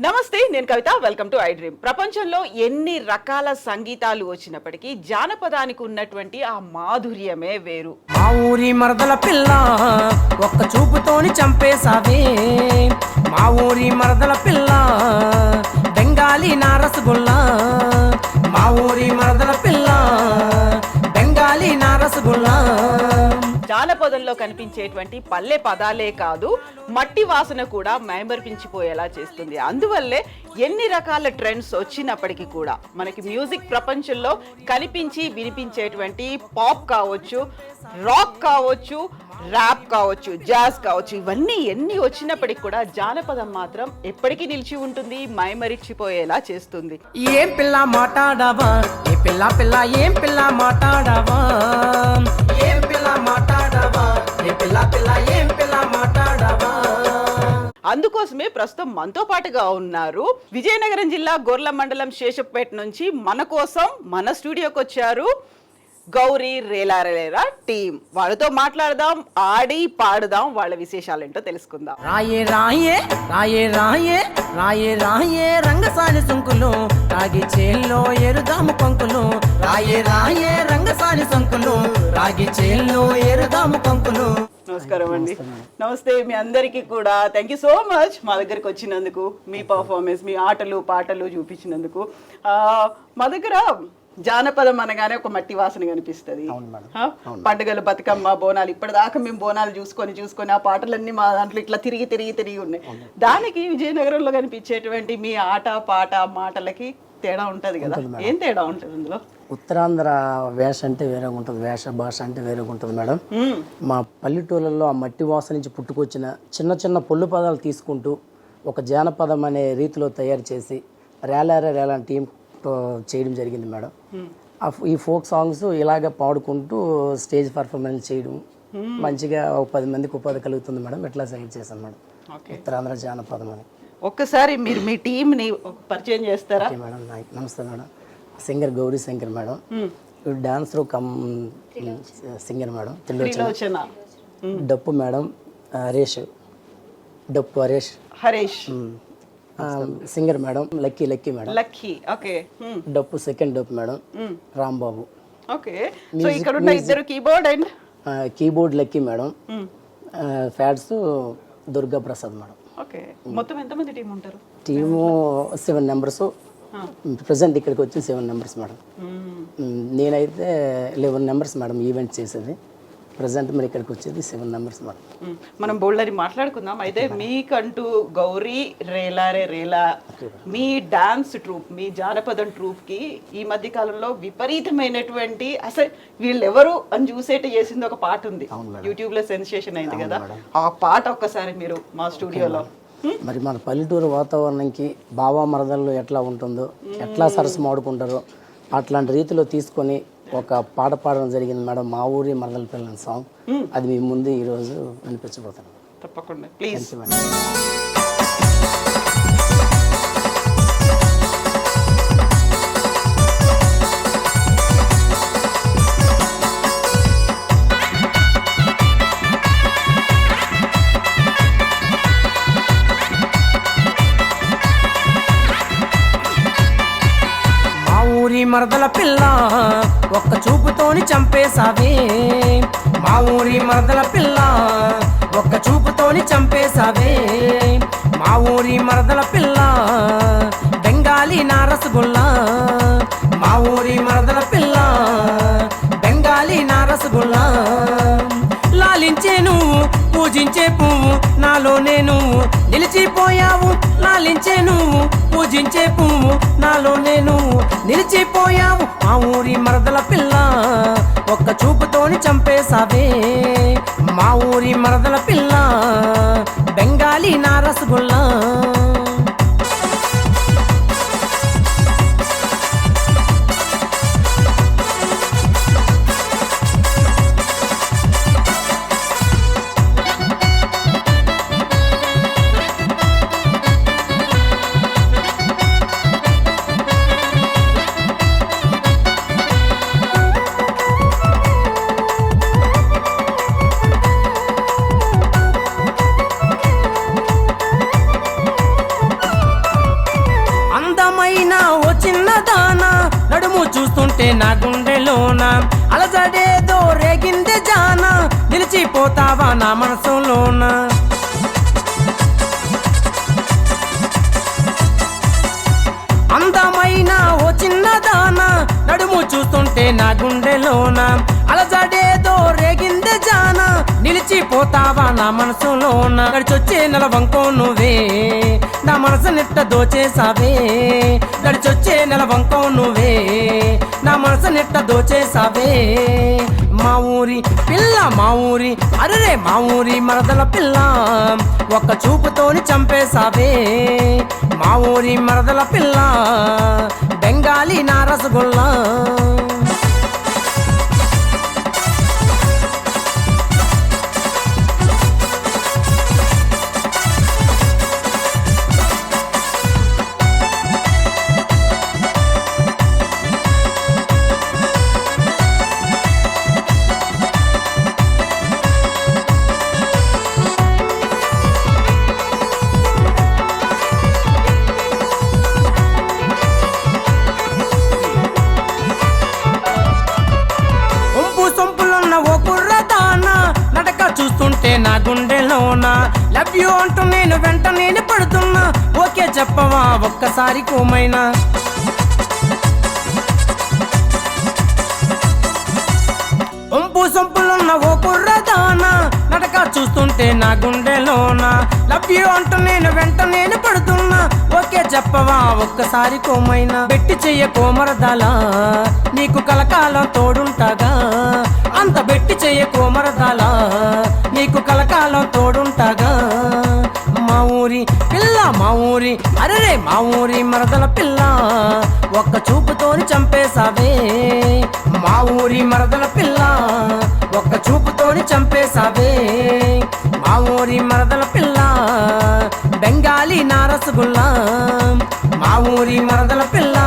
నమస్తే, నేను Kavitha. Welcome to iDream. ప్రపంచంలో ఎన్ని రకాల సంగీతాలు వచ్చినప్పటికీ జానపదానికి ఉన్నటువంటి ఆ మాధుర్యమే వేరు. మా ఊరి మరదల పిల్ల ఒక్క చూపుతోని చంపేసావే, మా ఊరి మరదల పిల్ల బెంగాలీ నా రసగుల్లా, మా ఊరి మరదల పిల్ల బెంగాలీ నా రసగుల్లా. జానపదంలో కనిపించేటువంటి పల్లె పదాలే కాదు, మట్టి వాసన కూడా మైమర్పించిపోయేలా చేస్తుంది. అందువల్లే ఎన్ని రకాల ట్రెండ్స్ వచ్చినప్పటికీ కూడా మనకి మ్యూజిక్ ప్రపంచంలో కనిపించి వినిపించేటువంటి పాప్ కావచ్చు, రాక్ కావచ్చు, ర్యాప్ కావచ్చు, జాజ్ కావచ్చు, ఇవన్నీ ఎన్ని వచ్చినప్పటికీ కూడా జానపదం మాత్రం ఎప్పటికీ నిలిచి ఉంటుంది, మైమరిచిపోయేలా చేస్తుంది. ఏం పిల్ల మాట్లాడవా, ఏ పిల్ల పిల్ల ఏం పిల్ల మాట్లాడవా, ఏం పిల్ల మాట్లాడవా, ఏ పిల్ల పిల్ల ఏం పిల్ల మాట్లాడవా. అందుకోసమే ప్రస్తుతం మనతో పాటుగా ఉన్నారు విజయనగరం జిల్లా గొర్ల మండలం శేషప్పేట నుంచి మన కోసం మన స్టూడియోకి వచ్చారు గౌరీ రేలారేరా టీం. వాళ్ళతో మాట్లాడదాం, ఆడి పాడుదాం, వాళ్ళ విశేషాలు ఏంటో తెలుసుకుందాం. రాయే రాయే రాయే రాయే రాయే రాయే రంగసాని సుంకులు, రాగి చేల్లో ఎరుదాము పంకులు, రాయే రాయే రంగసాని సుంకులు, రాగి చేల్లో ఎరుదాము పంకులు. నమస్కారం అండి. నమస్తే మీ అందరికీ కూడా. థ్యాంక్ యూ సో మచ్ మా దగ్గరికి వచ్చినందుకు, మీ పర్ఫార్మెన్స్, మీ ఆటలు పాటలు చూపించినందుకు. మా దగ్గర జానపదం అనగానే ఒక మట్టి వాసన కనిపిస్తుంది. పండుగలు, బతుకమ్మ, బోనాలు, ఇప్పటిదాకా మేము బోనాలు చూసుకొని ఆ పాటలన్నీ మా దాంట్లో ఇట్లా తిరిగి ఉన్నాయి. దానికి విజయనగరంలో కనిపించేటువంటి మీ ఆట పాట మాటలకి తేడా ఉంటది కదా, ఏం తేడా ఉంటది అందులో? ఉత్తరాంధ్ర వేష అంటే వేరే ఉంటుంది, వేష భాష అంటే వేరే ఉంటుంది మేడం. మా పల్లెటూళ్ళల్లో ఆ మట్టి వాసన నుంచి పుట్టుకొచ్చిన చిన్న చిన్న పొల్లు పదాలు తీసుకుంటూ ఒక జానపదం అనే రీతిలో తయారు చేసి రేలా టీం చేయడం జరిగింది మేడం. ఈ ఫోక్ సాంగ్స్ ఇలాగ పాడుకుంటూ స్టేజ్ పర్ఫార్మెన్స్ చేయడం, మంచిగా ఒక 10 మందికి ఉపాధి కలుగుతుంది మేడం. ఎట్లా సెలెక్ట్ చేశాను మేడం ఉత్తరాంధ్ర జానపదం అని. ఒక్కసారి మీరు మీ టీంని పరిచయం చేస్తారా? మేడం నమస్తే madam. Singer Gowri Shankar madam, dancer cum singer madam Trilochana. డప్పు మేడం హరీష్, డప్పు Harish. Singer madam Lucky madam. Okay. డప్పు సెకండ్ డప్పు మేడం రాంబాబు. ఓకే. సో ఇక్కడ ఉన్న ఇద్దరు keyboard and keyboard lucky madam, pads Durga Prasad madam. Okay. మొత్తం ఎంతమంది టీం ఉంటారు? Team 7 members. ప్రజెంట్ ఇక్కడికి వచ్చి 7 మెంబర్స్ మేడం. నేనైతే 11 మెంబర్స్ మేడం ఈవెంట్ చేసేది. ప్రజెంట్ మరి ఇక్కడికి వచ్చేది 7 మెంబర్స్ మేడం. మనం బోల్డని మాట్లాడుకుందాం. అయితే మీకంటూ గౌరీ రేలా మీ డాన్స్ ట్రూప్, మీ జానపదం ట్రూప్కి ఈ మధ్య కాలంలో విపరీతమైనటువంటి, అసలు వీళ్ళెవరు అని చూసేట చేసింది ఒక పాట ఉంది, యూట్యూబ్లో సెన్సేషన్ అయింది కదా. ఆ పాట ఒక్కసారి మీరు మా స్టూడియోలో. మరి మన పల్లెటూరు వాతావరణంకి బావా మరదల్లో ఎట్లా ఉంటుందో, ఎట్లా సరస్సు మాడుకుంటారో అట్లాంటి రీతిలో తీసుకొని ఒక పాట పాడడం జరిగింది మేడం. మా ఊరి మరదల పిల్లల సాంగ్, అది మీ ముందు ఈరోజు వినిపించబోతున్నాను. తప్పకుండా ప్లీజ్. మరదల పిల్ల ఒక్క చూపుతోని చంపేసావే, మా ఊరి మరదల పిల్ల ఒక్క చూపుతోని చంపేసావే, మా ఊరి మరదల పిల్ల బెంగాలీ నా రసగుల్లా, మా ఊరి మరదల పిల్ల బెంగాలీ నా రసగుల్లా. లాలించే నువ్వు, పూజించే పువ్వు, నాలోనే నువ్వు నిలిచిపోయావు. లాలించే నువ్వు, పూజించే పువ్వు, నాలోనే నువ్వు నిలిచిపోయావు. మా ఊరి మరదల పిల్ల ఒక్క చూపుతోని చంపేసావే, మా ఊరి మరదల పిల్ల బెంగాలీ నా రసగుల్లా. దానా నడుము చూస్తుంటే నా గుండెలోన అలజడేదో రేగింది జానా నిలిచిపోతావా నా మనసులోన అందమైన ఓ చిన్నదానా నడుము చూస్తుంటే నా గుండెలోన అలజడేదో రేగింది జానా నిలిచిపోతావా నా మనసులోన గడిచొచ్చే నెలవంకో నువ్వే నా మనసు నిట్ట దోచేసావే గడిచొచ్చే నెలవంకో నువ్వే నా మనసు నిట్ట దోచేసావే మా ఊరి పిల్ల మా ఊరి అరే మా ఊరి మరదల పిల్ల ఒక్క చూపుతోని చంపేసావే మా ఊరి మరదల పిల్ల బెంగాలీ నా రసగుల్లా చూస్తుంటే నా గుండెలోన లవ్ యూ అంటూ నేను వెంట నేను పడుతున్నా ఓకే చెప్పవా ఒక్కసారి కోమైనా ఒంపు సొంపులున్న ఓ కుర్రదానా నడక చూస్తుంటే నా గుండెలోన లవ్ యూ అంటూ నేను వెంట నేను పడుతున్నా ఓకే చెప్పవా ఒక్కసారి కోమైనా పెట్టి చెయ్య కోమరదాలా నీకు కలకాలం తోడుంటాగా అంత పెట్టి చెయ్య కోమరదాలా నీకు కలకాలం తోడుంటాగా మా ఊరి పిల్ల మా ఊరి అరే మా ఊరి మరదల పిల్ల ఒక్క చూపుతోని చంపేసావే మా ఊరి మరదల పిల్ల ఒక్క చూపుతోని చంపేసావే మా ఊరి మరదల పిల్ల బెంగాలీ నా రసగుల్లా మా ఊరి మరదల పిల్ల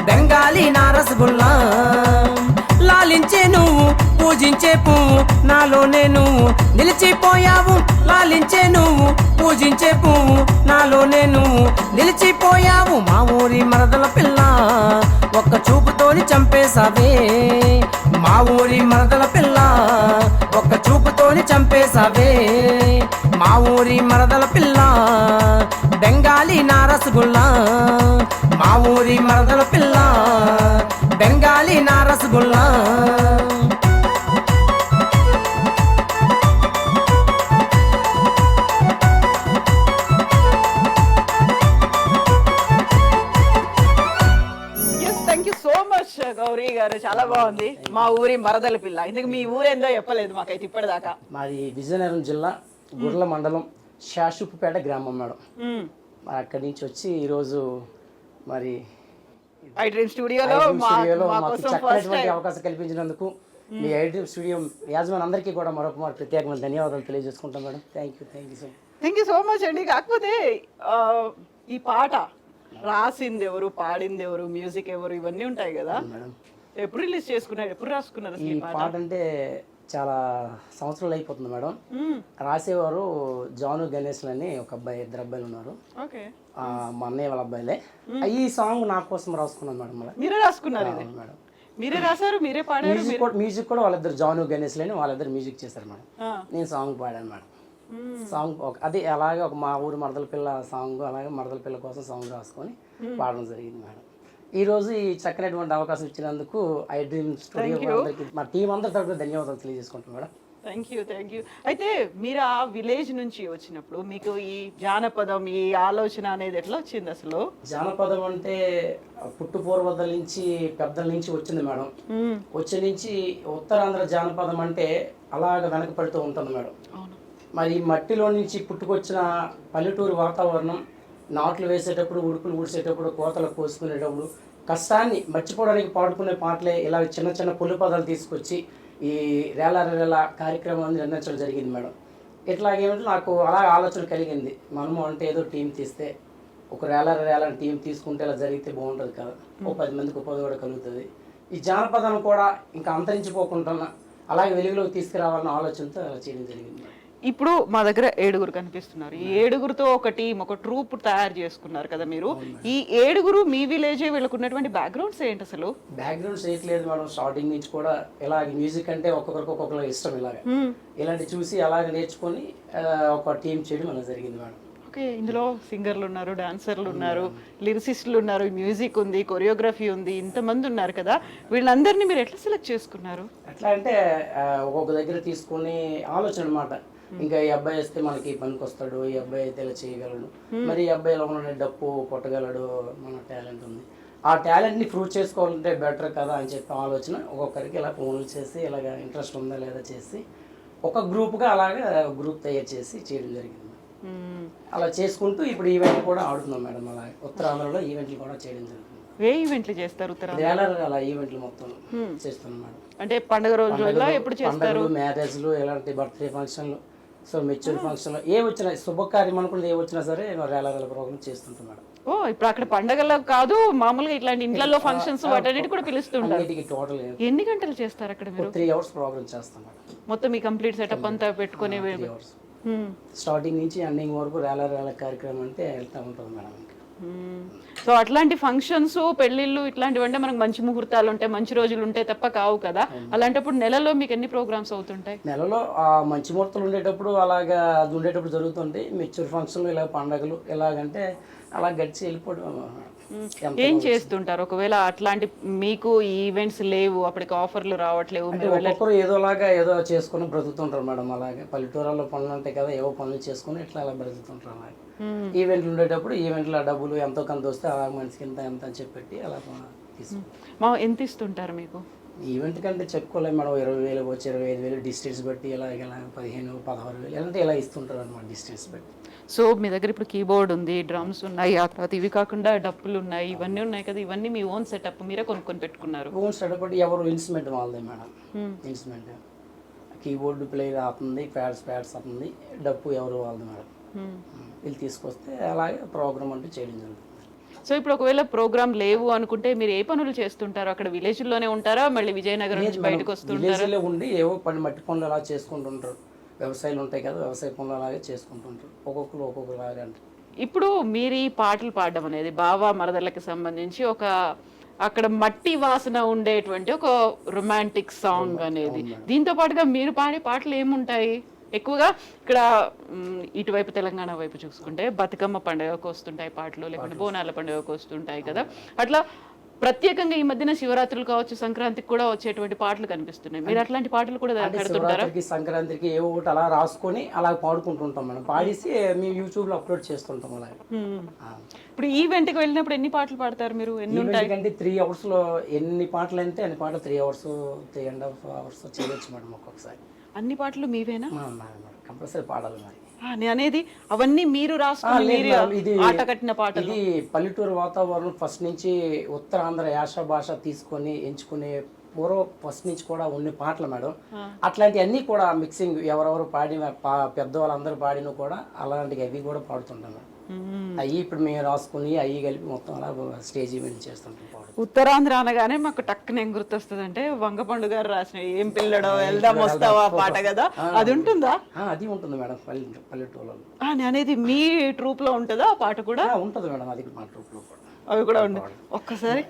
బెంగాలీ నా రసగుల్లా లాలించే నువ్వు పూజించే పువ్వు నాలోనే నువ్వు నిలిచిపోయావు లాలించే నువ్వు పూజించే పువ్వు నాలోనే నువ్వు నిలిచిపోయావు మా ఊరి మరదల పిల్ల ఒక్క చూపుతోని చంపేసావే మా ఊరి మరదల పిల్ల ఒక్క చూపుతోని చంపేసావే మా ఊరి మరదల పిల్ల బెంగాలీ నా రసగుల్లా మా ఊరి మరదల పిల్ల బెంగాలీ నా రసగుల్లా గౌరీ గారు చాలా బాగుంది మా ఊరి మరదల పిల్ల ఇందుకు మీ ఊరేందో చెప్పలేదు మాకైతే ఇప్పటిదాకా మాది విజయనగరం జిల్లా గుర్ల మండలం శాషుపుపేట గ్రామం మేడం మరి అక్కడి నుంచి వచ్చి ఈరోజు మరి ఐ డ్రీమ్ స్టూడియోలో మాకు చక్కనటువంటి అవకాశం కల్పించినందుకు మీ ఐ డ్రీమ్ స్టూడియో యాజమాన్ అందరికీ కూడా మరొక ప్రత్యేకమైన ధన్యవాదాలు తెలియజేసుకుంటాం madam thank you so much. Thank you so much అండి. కాకపోతే ఈ పాట రాసింది ఎవరు, పాడింది ఎవరు, మ్యూజిక్ ఎవరు, ఇవన్నీ ఉంటాయి కదా, ఎప్పుడు రిలీజ్ చేసుకున్నారు, ఎప్పుడు రాసుకున్నారు? ఈ పాట అంటే చాలా సంవత్సరాలు అయిపోతుంది మేడం. రాసేవారు జాను గణేష్ అని ఒక అబ్బాయి, ఇద్దరు అబ్బాయిలు ఉన్నారు, మా అన్నయ్య వాళ్ళ అబ్బాయిలే. ఈ సాంగ్ నా కోసం రాసుకున్నాను మేడం. మీరే రాసుకున్నారు మేడం? మీరే రాశారు, మీరే పాడారు? మ్యూజిక్ కూడా వాళ్ళిద్దరు జాను గణేష్ అని వాళ్ళిద్దరు మ్యూజిక్ చేశారు మేడం. నేను సాంగ్ పాడాను మేడం. సాంగ్ అదే అలాగే ఒక మా ఊరు మరదల పిల్ల సాంగ్, అలాగే మరదల పిల్ల కోసం సాంగ్ రాసుకొని పాడడం జరిగింది మేడం. ఈ రోజు ఈ చక్కనటువంటి అవకాశం ఇచ్చినందుకు ఐ డ్రీమ్ స్టూడియో మా టీం అందరి తరఫున ధన్యవాదాలు తెలియజేసుకుంటాం మేడం. Thank you. అయితే మీరు ఆ విలేజ్ నుంచి వచ్చినప్పుడు మీకు ఈ జానపదం, ఈ ఆలోచన అనేది ఎట్లా వచ్చింది అసలు? జానపదం అంటే పుట్టు పూర్వతల నుంచి పెద్దల నుంచి వచ్చింది మేడం. వచ్చే నుంచి ఉత్తరాంధ్ర జానపదం అంటే అలాగ వెనకపడుతూ ఉంటుంది మేడం. మరి మట్టిలో నుంచి పుట్టుకొచ్చిన పల్లెటూరు వాతావరణం, నాట్లు వేసేటప్పుడు, ఉడుపులు ఊడ్చేటప్పుడు, కోతలు కోసుకునేటప్పుడు కష్టాన్ని మర్చిపోవడానికి పాడుకునే పాటలే ఇలా చిన్న చిన్న పొల్లు పదాలు తీసుకొచ్చి ఈ రేల కార్యక్రమాన్ని నిర్ణయించడం జరిగింది మేడం. ఇట్లాగేమిటో నాకు అలా ఆలోచన కలిగింది, మనము అంటే ఏదో టీం తీస్తే ఒక రేల టీం తీసుకుంటే ఇలా జరిగితే బాగుంటుంది కదా, ఓ 10 మందికి ఉపాధి కూడా కలుగుతుంది, ఈ జానపదాన్ని కూడా ఇంకా అంతరించిపోకుండా అలాగే వెలుగులోకి తీసుకురావాలన్న ఆలోచనతో అలా చేయడం జరిగింది. ఇప్పుడు మా దగ్గర 7 కనిపిస్తున్నారు. ఈ 7తో ఒక టీం, ఒక ట్రూప్ తయారు చేసుకున్నారు కదా మీరు. ఈ 7 మీ విలేజే, వీళ్ళకు ఉన్నటువంటి బ్యాక్గ్రౌండ్స్ ఏంటి అసలు? బ్యాక్గ్రౌండ్స్ ఏంట్లేదు మేడం, స్టార్టింగ్ నుంచి కూడా ఇలాగ మ్యూజిక్ అంటే ఒక్కొక్కరికి ఒక్కొక్కరు ఇష్టం, ఇలాంటి చూసి అలాగ నేర్చుకొని ఒక టీం చేయడం అలా జరిగింది మేడం. ఓకే, ఇందులో సింగర్లు ఉన్నారు, డాన్సర్లు ఉన్నారు, లిరిసిస్టులు ఉన్నారు, మ్యూజిక్ ఉంది, కొరియోగ్రఫీ ఉంది, ఇంతమంది ఉన్నారు కదా. వీళ్ళందరినీ మీరు ఎట్లా సెలెక్ట్ చేసుకున్నారు? ఎట్లా అంటే ఒక్కొక్క దగ్గర తీసుకుని ఆలోచన అనమాట. ఇంకా ఈ అబ్బాయి వస్తే మనకి పనికి వస్తాడు, ఈ అబ్బాయి అయితే ఇలా చేయగలడు, మరి ఈ అబ్బాయి ఇలా ఉన్న డప్పు కొట్టగలడు, మన టాలెంట్ ఉంది, ఆ టాలెంట్ని ప్రూవ్ చేసుకోవాలంటే బెటర్ కదా అని చెప్పి ఆలోచన. ఒక్కొక్కరికి ఇలా ఫోన్లు చేసి ఇలాగ ఇంట్రెస్ట్ ఉందా లేదా చేసి ఒక గ్రూప్గా అలాగా గ్రూప్ తయారు చేసి చేయడం జరిగింది. అలా చేసుకుంటూ ఇప్పుడు ఈవెంట్లు కూడా ఆడుతున్నాం మేడం. అలా ఉత్తరాంధ్రలో ఈవెంట్లు కూడా చేయడం జరుగుతుంది. ఏ ఈవెంట్లు చేస్తారు ఉత్తరాంధ్ర? అలా ఈవెంట్లు మొత్తం చేస్తున్నాం మేడం. అంటే పండుగ రోజుల్లో ఎప్పుడు చేస్తారు? మ్యారేజ్లు, ఎలాంటి బర్త్డే ఫంక్షన్లు, సో మెచ్యూర్ ఫంక్షన్లు ఏ వచ్చినా, శుభకార్యం అనుకున్నది ఏ వచ్చినా సరే రేలాల ప్రోగ్రామ్ చేస్తుంటాం మేడం. ఓ, ఇప్పుడు అక్కడ పండగల్లో కాదు, మామూలుగా ఇట్లాంటి ఇంట్లో ఫంక్షన్స్ వాటన్నిటి కూడా పిలుస్తుంటారు. టోటల్ ఎన్ని గంటలు చేస్తారు అక్కడ మీరు? 3 hours ప్రోగ్రామ్ చేస్తాం మేడం. మొత్తం ఈ కంప్లీట్ సెటప్ అంతా పెట్టుకుని 3 hours స్టార్టింగ్ నుంచి ఎండింగ్ వరకు రేల కార్యక్రమం అంటే వెళ్తూ ఉంటుంది మేడం. సో అట్లాంటి ఫంక్షన్స్, పెళ్లిళ్ళు ఇట్లాంటివి అంటే మనకు మంచి ముహూర్తాలు ఉంటాయి, మంచి రోజులు ఉంటాయి తప్ప కావు కదా. అలాంటప్పుడు నెలలో మీకు ఎన్ని ప్రోగ్రామ్స్ అవుతుంటాయి? నెలలో మంచి ముహూర్తాలు ఉండేటప్పుడు అలాగా అది ఉండేటప్పుడు జరుగుతుంది. మెచ్యూర్ ఫంక్షన్లు, ఇలా పండగలు ఎలాగంటే అలా గడిచి వెళ్ళిపోవడం. ఏం చేస్తుంటారు ఒకవేళ అట్లాంటి మీకు ఈవెంట్స్ లేవు, అప్పటికి ఆఫర్లు రావట్లేవు? ఒక్కొక్కరు ఏదోలాగా ఏదో చేసుకుని బ్రతుకుతుంటారు మేడం. అలాగే పల్లెటూరులో పనులు ఉంటాయి కదా, ఏవో పనులు చేసుకుని ఇట్లా అలా బ్రతుకుతుంటారు. అలాగే ఈవెంట్లు ఉండేటప్పుడు ఈవెంట్లో డబ్బులు ఎంతో కొంత వస్తే అలా మనిషికి ఎంత ఎంత అని చెప్పి అలా తీసుకుంటాం. ఎంత ఇస్తుంటారు మీకు? ఈవెంట్ కంటే చెప్పుకోలేము మేడం. 20,000 వచ్చి 25,000 డిస్టెన్స్ బట్టి ఇలా 15,000 16,000 అంటే ఇలా ఇస్తుంటారు అనమాట, డిస్టెన్స్ బట్టి. సో మీ దగ్గర ఇప్పుడు కీబోర్డ్ ఉంది, డ్రమ్స్ ఉన్నాయి, ఆ తర్వాత ఇవి కాకుండా డప్పులు ఉన్నాయి, ఇవన్నీ ఉన్నాయి కదా, ఇవన్నీ మీ ఓన్ సెటప్, మీరే కొనుక్కొని పెట్టుకున్నారు? ఓన్ సెటప్ అంటే ఎవరు ఇన్స్ట్రుమెంట్ వాళ్ళదే మేడం. ఇన్స్ట్రుమెంట్ కీబోర్డు ప్లేయర్ అవుతుంది, ప్యాడ్స్ అవుతుంది, డప్పు ఎవరు వాళ్ళది మేడం. వీళ్ళు తీసుకొస్తే అలాగే ప్రోగ్రామ్ అంటే చేయడం జరుగుతుంది. సో ఇప్పుడు ఒకవేళ ప్రోగ్రామ్ లేవు అనుకుంటే మీరు ఏ పనులు చేస్తుంటారు? అక్కడ విలేజ్లోనే ఉంటారా, మళ్ళీ విజయనగరం నుంచి బయటకు వస్తుంటారా? విలేజ్లో ఉండి ఏవో మట్టి పనులు అలా చేసుకుంటుంటారు. వ్యవసాయాలు ఉంటాయి కదా, వ్యవసాయ పనులు అలాగే చేసుకుంటుంటారు. ఒక్కొక్కలాగా అంటారు. ఇప్పుడు మీరు ఈ పాటలు పాడడం అనేది బావా మరదళ్ళకి సంబంధించి ఒక అక్కడ మట్టి వాసన ఉండేటువంటి ఒక రొమాంటిక్ సాంగ్ అనేది. దీంతో పాటుగా మీరు పాడే పాటలు ఏముంటాయి? ఎక్కువగా ఇక్కడ ఇటువైపు తెలంగాణ వైపు చూసుకుంటే బతుకమ్మ పండుగకు వస్తుంటాయి పాటలు, లేకుంటే బోనాల పండుగకు వస్తుంటాయి కదా. అట్లా ప్రత్యేకంగా ఈ మధ్యన శివరాత్రులు కావచ్చు, సంక్రాంతికి కూడా వచ్చేటువంటి పాటలు కనిపిస్తున్నాయి. మీరు అట్లాంటి పాటలు కూడా పెడుతుంటారా? సంక్రాంతికి ఏవో ఒకటి అలా రాసుకొని అలా పాడుకుంటుంటాం మనం, పాడేసి మేము యూట్యూబ్ లో అప్లోడ్ చేస్తుంటాం. అలా ఇప్పుడు ఈవెంట్కి వెళ్ళినప్పుడు ఎన్ని పాటలు పాడతారు మీరు? ఎన్ని ఉంటాయి? అంటే 3 hours లో ఎన్ని పాటలు అంటే అన్ని పాటలు 3 hours 3.5 hours చేయవచ్చు మేడం. ఒక్కొక్కసారి అన్ని పాటలు మీవేనా? కంపల్సరీ పాడాలి మరి. అనేది అవన్నీ మీరు రాసుకుని ఆట కట్టిన పాటలు? ఇది పల్లెటూరు వాతావరణం ఫస్ట్ నుంచి ఉత్తరాంధ్ర యాస భాష తీసుకొని ఎంచుకునే ఫస్ట్ నుంచి కూడా ఉన్న పాటలు మేడం. అట్లాంటివన్నీ కూడా మిక్సింగ్ ఎవరెవరు పాడిన పెద్దవాళ్ళందరూ పాడిన కూడా అలాంటివి అవి కూడా పాడుతుంటాం మేడం. అవి ఇప్పుడు మేము రాసుకుని అవి కలిపి మొత్తం అలా స్టేజ్ ఈవెంట్ చేస్తుంటాం. ఉత్తరాంధ్ర అనగానే మాకు టక్కున ఏం గుర్తొస్తుంది అంటే వంగపండు గారు రాసిన ఏం పిల్లడో వెళ్దాం వస్తావా పాట కదా, అది ఉంటుందా? అది ఉంటుంది మేడం పల్లెటూరులో. అనేది మీ ట్రూప్ లో ఉంటుందా ఆ పాట కూడా? ఉంటుంది మేడం, అది మా ట్రూప్ లో కూడా. అవి కూడా ఉంటాయి. ఒక్కసారి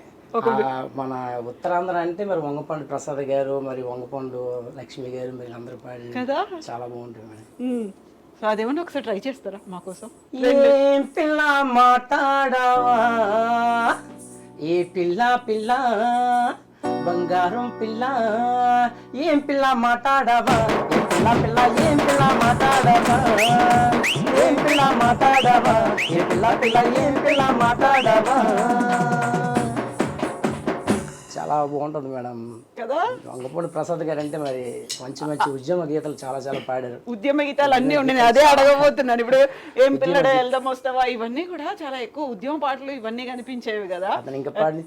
మన ఉత్తరాంధ్ర అంటే మరి వంగపండు ప్రసాద్ గారు, మరి వంగపండు లక్ష్మి గారు, మరి అందరూ పాడి కదా, చాలా బాగుంటుంది మేడం. సో అదేమన్నా ఒకసారి ట్రై చేస్తారా మా కోసం? ఏం పిల్ల మాట్లాడవా, ఏ పిల్ల పిల్ల బంగారం పిల్ల, ఏం పిల్ల మాట్లాడవా, ఏ పిల్ల పిల్ల, ఏం పిల్ల మాట్లాడవా, ఏం పిల్ల మాట్లాడవా, ఏ పిల్ల పిల్ల, ఏం పిల్ల మాట్లాడవా. చాలా బాగుంటుంది మేడం కదా. వంగపూడి ప్రసాద్ గారు అంటే మరి మంచి మంచి ఉద్యమ గీతాలు చాలా పాడారు. ఉద్యమ గీతాలు అన్నీ ఉన్నాయి, అదే అడగబోతున్నాను. ఇప్పుడు ఏం పిల్లడే వెళ్దాం వస్తావా, ఇవన్నీ కూడా చాలా ఎక్కువ ఉద్యమ పాటలు ఇవన్నీ కనిపించేవి కదా. అతను ఇంకా పాడి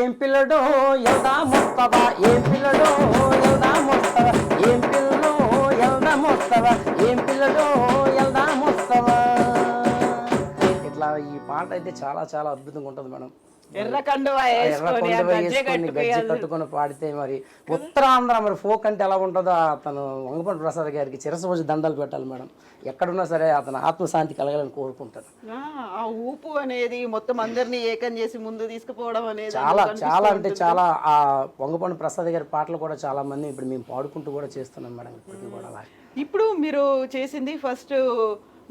ఏం పిల్లడో వెళ్దాం వస్తావా, ఏం పిల్లడో వెళ్దాం వస్తావా, ఏం పిల్లడో వెళ్దాం వస్తావా, ఏం పిల్లడో వెళ్దాం వస్తావా. ఇట్లా ఈ పాట అయితే చాలా అద్భుతంగా ఉంటుంది మేడం. ఎర్ర కండువా వేసుకొని, ఆ గజ్జె వేసుకొని గజ్జె కట్టుకొని పాడితే మరి ఉత్తరాంధ్ర మరి ఫోక్ అంటే ఎలా ఉంటుందో అతను వంగపండు ప్రసాద్ గారికి చిరసవోజు దండాలు పెట్టాలి మేడం. ఎక్కడున్నా సరే అతను ఆత్మశాంతి కలగాలని కోరుకుంటాను. ఆ ఊపు అనేది మొత్తం అందరినీ ఏకం చేసి ముందు తీసుకుపోవడం అనేది చాలా చాలా అంటే చాలా. ఆ వంగపండు ప్రసాద్ గారి పాటలు కూడా చాలా మంది ఇప్పుడు మేము పాడుకుంటూ కూడా చేస్తున్నాం మేడం ఇప్పటికీ కూడా అలా. ఇప్పుడు మీరు చేసింది ఫస్ట్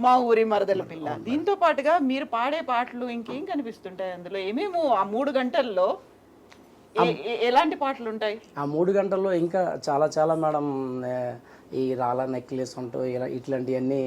మా ఊరి మరదల పిల్ల, దీంతో పాటుగా మీరు పాడే పాటలు ఇంకేం కనిపిస్తుంటాయి అందులో? ఏమేమో ఆ 3 గంటల్లో ఎలాంటి పాటలు ఉంటాయి? ఆ 3 గంటల్లో ఇంకా చాలా చాలా మేడం. ఈ రాళ్ళ నెక్లెస్ ఉంటాయి, ఇలా ఇట్లాంటివన్నీ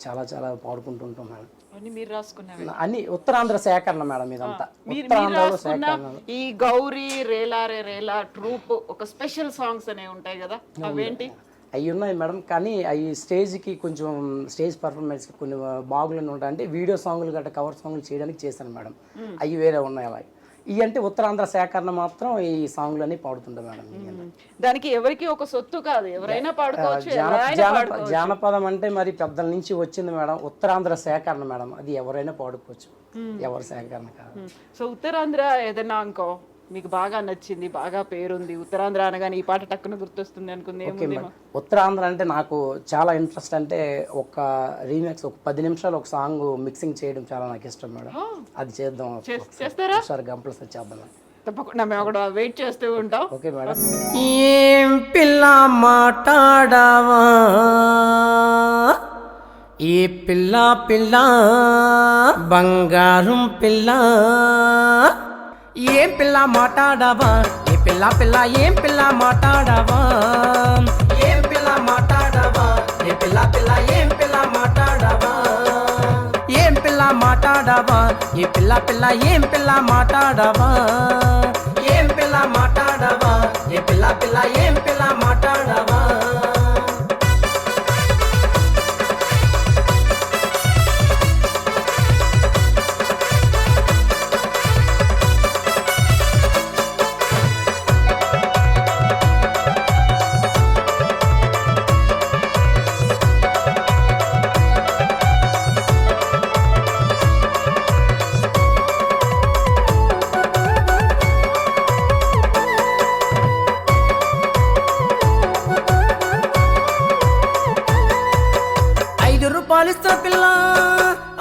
చాలా చాలా పాడుకుంటుంటాం మేడం. మీరు రాసుకున్నవి అన్ని ఉత్తరాంధ్ర సేకరణ మేడం ఇదంతా. ఉత్తరాంధ్రలో సేకరణ. ఈ గౌరీ రేలా రే రేలా ట్రూప్ ఒక స్పెషల్ సాంగ్స్ అనేవి ఉంటాయి కదా, అవేంటి? అవి ఉన్నాయి మేడం, కానీ అవి స్టేజ్కి కొంచెం స్టేజ్ పర్ఫార్మెన్స్కి కొన్ని బాగులని ఉంటాయి. అంటే వీడియో సాంగ్లు గట్రా కవర్ సాంగ్లు చేయడానికి చేశాను మేడం. అవి వేరే ఉన్నాయి అలా. ఇవి అంటే ఉత్తరాంధ్ర సేకరణ మాత్రం ఈ సాంగ్లన్నీ పాడుతుంటాం మేడం. దానికి ఎవరికి ఒక సొత్తు కాదు, ఎవరైనా పాడుకోవచ్చు. జానపదం అంటే మరి పెద్దల నుంచి వచ్చింది మేడం. ఉత్తరాంధ్ర సేకరణ మేడం, అది ఎవరైనా పాడుకోవచ్చు, ఎవరి సేకరణ కాదు. సో ఉత్తరాంధ్ర ఏదైనా అనుకో మీకు బాగా నచ్చింది, బాగా పేరుంది, ఉత్తరాంధ్ర అనగానే ఈ పాట టక్కున గుర్తొస్తుంది అనుకుంది? ఉత్తరాంధ్ర అంటే నాకు చాలా ఇంట్రెస్ట్. అంటే ఒక రీమిక్స్ ఒక 10 నిమిషాలు ఒక సాంగ్ మిక్సింగ్ చేయడం చాలా నాకు ఇష్టం మేడం. అది చేద్దాం, చేస్తారా? ఒకసారి కంపల్సరీ చేద్దాం. తప్పకుండా మేము అక్కడ వెయిట్ చేస్తూ ఉంటాం. Okay madam. ఏం పిల్ల మాట్లాడవా ఈ పిల్ల పిల్ల బంగారం పిల్ల, ఏం పిల్ల మాట్లాడవా ఈ పిల్ల పిల్ల, ఏం పిల్ల మాట్లాడవా, ఏం పిల్ల మాట్లాడవా ఈ పిల్ల పిల్ల, ఏం పిల్ల మాట్లాడవా, ఏం పిల్ల మాట్లాడవా ఈ పిల్ల పిల్ల, ఏం పిల్ల మాట్లాడవా, ఏం పిల్ల మాట్లాడవా ఈ పిల్ల పిల్ల, ఏం పిల్ల మాట్లాడవా. రూపాయలిస్తున్న పిల్ల,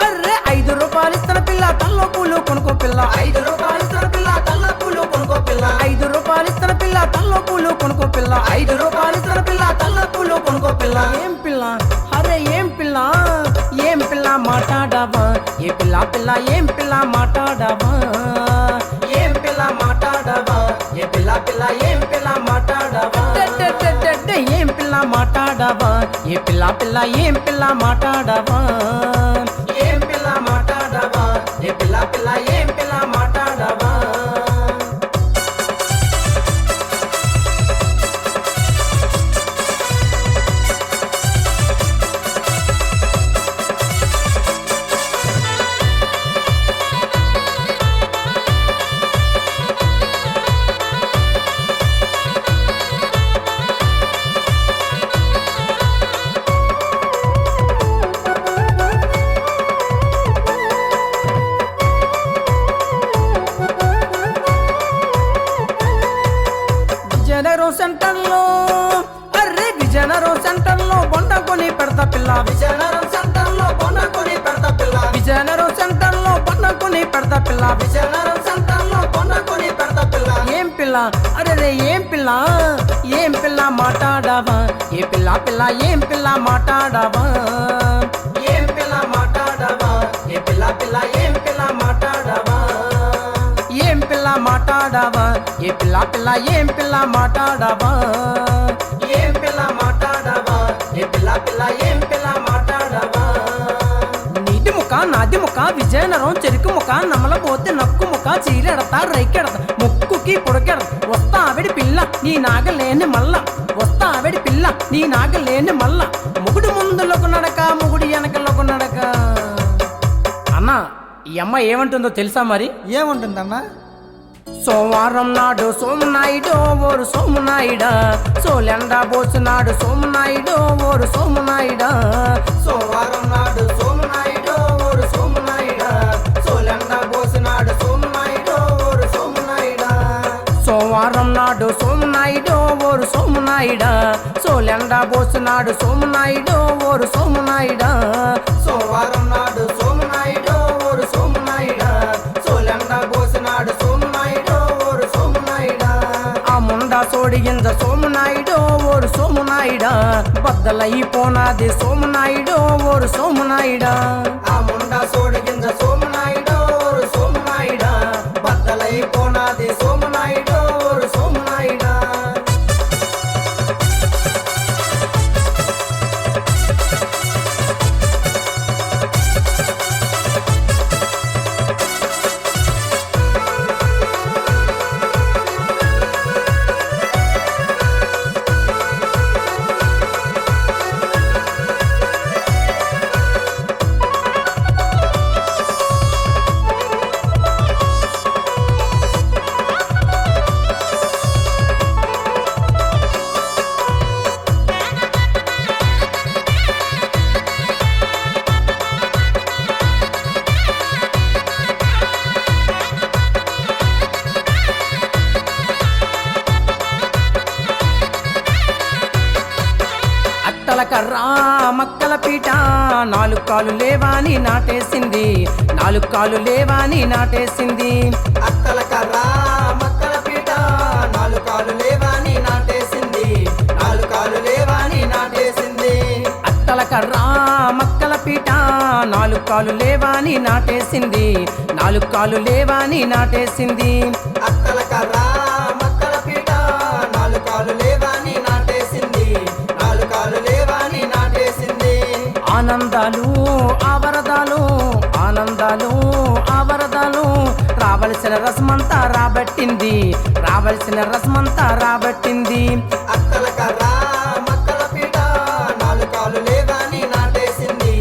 అర్రే 5 రూపాయలిస్తున్న పిల్ల, తల్లో పూలు కొనుక్కో పిల్ల, 5 రూపాయలిస్తున్న పిల్ల, తల్లో పూలు కొనుక్కో పిల్ల, 5 రూపాయలిస్తున్న పిల్ల, తల్లో పూలు కొనుక్కో పిల్ల, 5 రూపాయలిస్తున్న పిల్ల, తల్లో పూలు కొనుక్కో పిల్ల. ఏం పిల్ల, అరే ఏం పిల్ల, ఏం పిల్ల మాట్లాడవా ఏ పిల్ల పిల్ల, ఏం పిల్ల మాట్లాడవా, ఏం పిల్ల మాట్లాడవా ఏ పిల్ల పిల్ల, ఏం పిల్ల మాట్లాడవా, ఏం పిల్ల మాట్లాడవా ఏ పిల్ల పిల్ల, ఏం పిల్ల మాట్లాడవా, ఏం పిల్ల మాట్లాడవా ఏ పిల్ల పిల్ల, ఏం పిల్ల మాట్లాడవా. సెంటర్లో అర్రే విజయనగరం సెంటర్లో బొండ కొని పెడతా పిల్ల, విజయనగరం సెంటర్లో బొండ కొని పెడతా పిల్ల, విజయనగరం సెంటర్లో బొండ కొని పెడతా పిల్ల, విజయనగరం సెంటర్లో బొండ కొని పెడతా పిల్ల. ఏం పిల్ల, అరే ఏం పిల్ల, ఏం పిల్ల మాట్లాడవా ఏ పిల్ల పిల్ల, ఏం పిల్ల మాట్లాడవా, ఏం పిల్ల మాట్లాడవా ఏ పిల్ల పిల్ల, ఏం పిల్ల మాట్లాడవా, ఏం పిల్ల మాట్లాడవా ఏ పిల్ల పిల్ల, ఏం పిల్ల మాట్లాడవా, ఏం పిల్ల మాట్లాడవా ఏ పిల్ల పిల్ల, ఏం పిల్ల మాట్లాడవా. నీటి ముఖ నాది ముఖ విజయనగరం చెరుకు ముఖ నమలపోతే నక్కు ముఖ చీరెడతా రైకెడత ముక్కుకి పొడకెడత, వస్తా ఆవిడి పిల్ల నీ నాగలేని మల్ల, వస్తా ఆవిడి పిల్ల నీ నాగలేని మల్ల, ముగుడు ముందులకు నడక ముగుడు వెనకలకు నడక. అన్నా ఈ అమ్మ ఏమంటుందో తెలుసా? మరి ఏముంటుందమ్మా? సోమవారం నాడు సోమనాయుడు ఓరు సోమనాయుడా, సోలెండ బోసినాడు సోమనాయుడు ఓరు సోమనాయుడా, సోమవారం నాడు సోమనాయుడు ఓరు సోమనాయుడా, సోలెండ బోసినాడు సోమనాయుడు ఓరు సోమవారం నాడు సోమునాయుడు ఓరు సోమునాయుడా సోలెండ పోసినాడు సోమునాయుడు ఓరు సోమునాయుడా సోమవారం నాడు సోమునాయుడు ఓరు సోమునాయుడా సోలెండ పోసినాడు సోమునాయుడు ఓరు సోమునాయుడా ఆ ముండా సోడిగింజ సోమునాయుడు ఓరు సోమునాయుడా బద్దలైపోనాది సోమునాయుడు ఓరు సోమునాయుడా ఆ ముండా సోడిగింజ సోమునాయుడు ఓరు సోమునాయుడా బద్దలైపోనాది సోమునాయుడు ఓరు సోమునాయుడా అట్టల కర్రా మక్కల పీట నాలుగు కాలు లేవాని నాటేసింది నాలుగు కాలు లేవాని నాటేసింది అట్టల కర్రా మక్కల పీట నాలుగు కాలు లేవాని నాటేసింది నాలుగు కాలు లేవాని నాటేసింది అట్టల కర్రా మక్కల పీట నాలుగు కాలు లేవాని నాటేసింది నాలుగు కాలు లేవాని నాటేసింది అట్టల కర్రా మక్కల పీట నాలుగు కాలు లేవాని నాటేసింది నాలుగు కాలు లేవాని నాటేసింది ఆనందాలు ఆవరదాలు ఆనందాలు ఆవరదాలు రావలసిన రసమంతా రాబట్టింది రావలసిన రసమంతా రాబట్టింది అక్కల కర్రా మక్కల పీట నాలుగు కాలు లేవాని నాటేసింది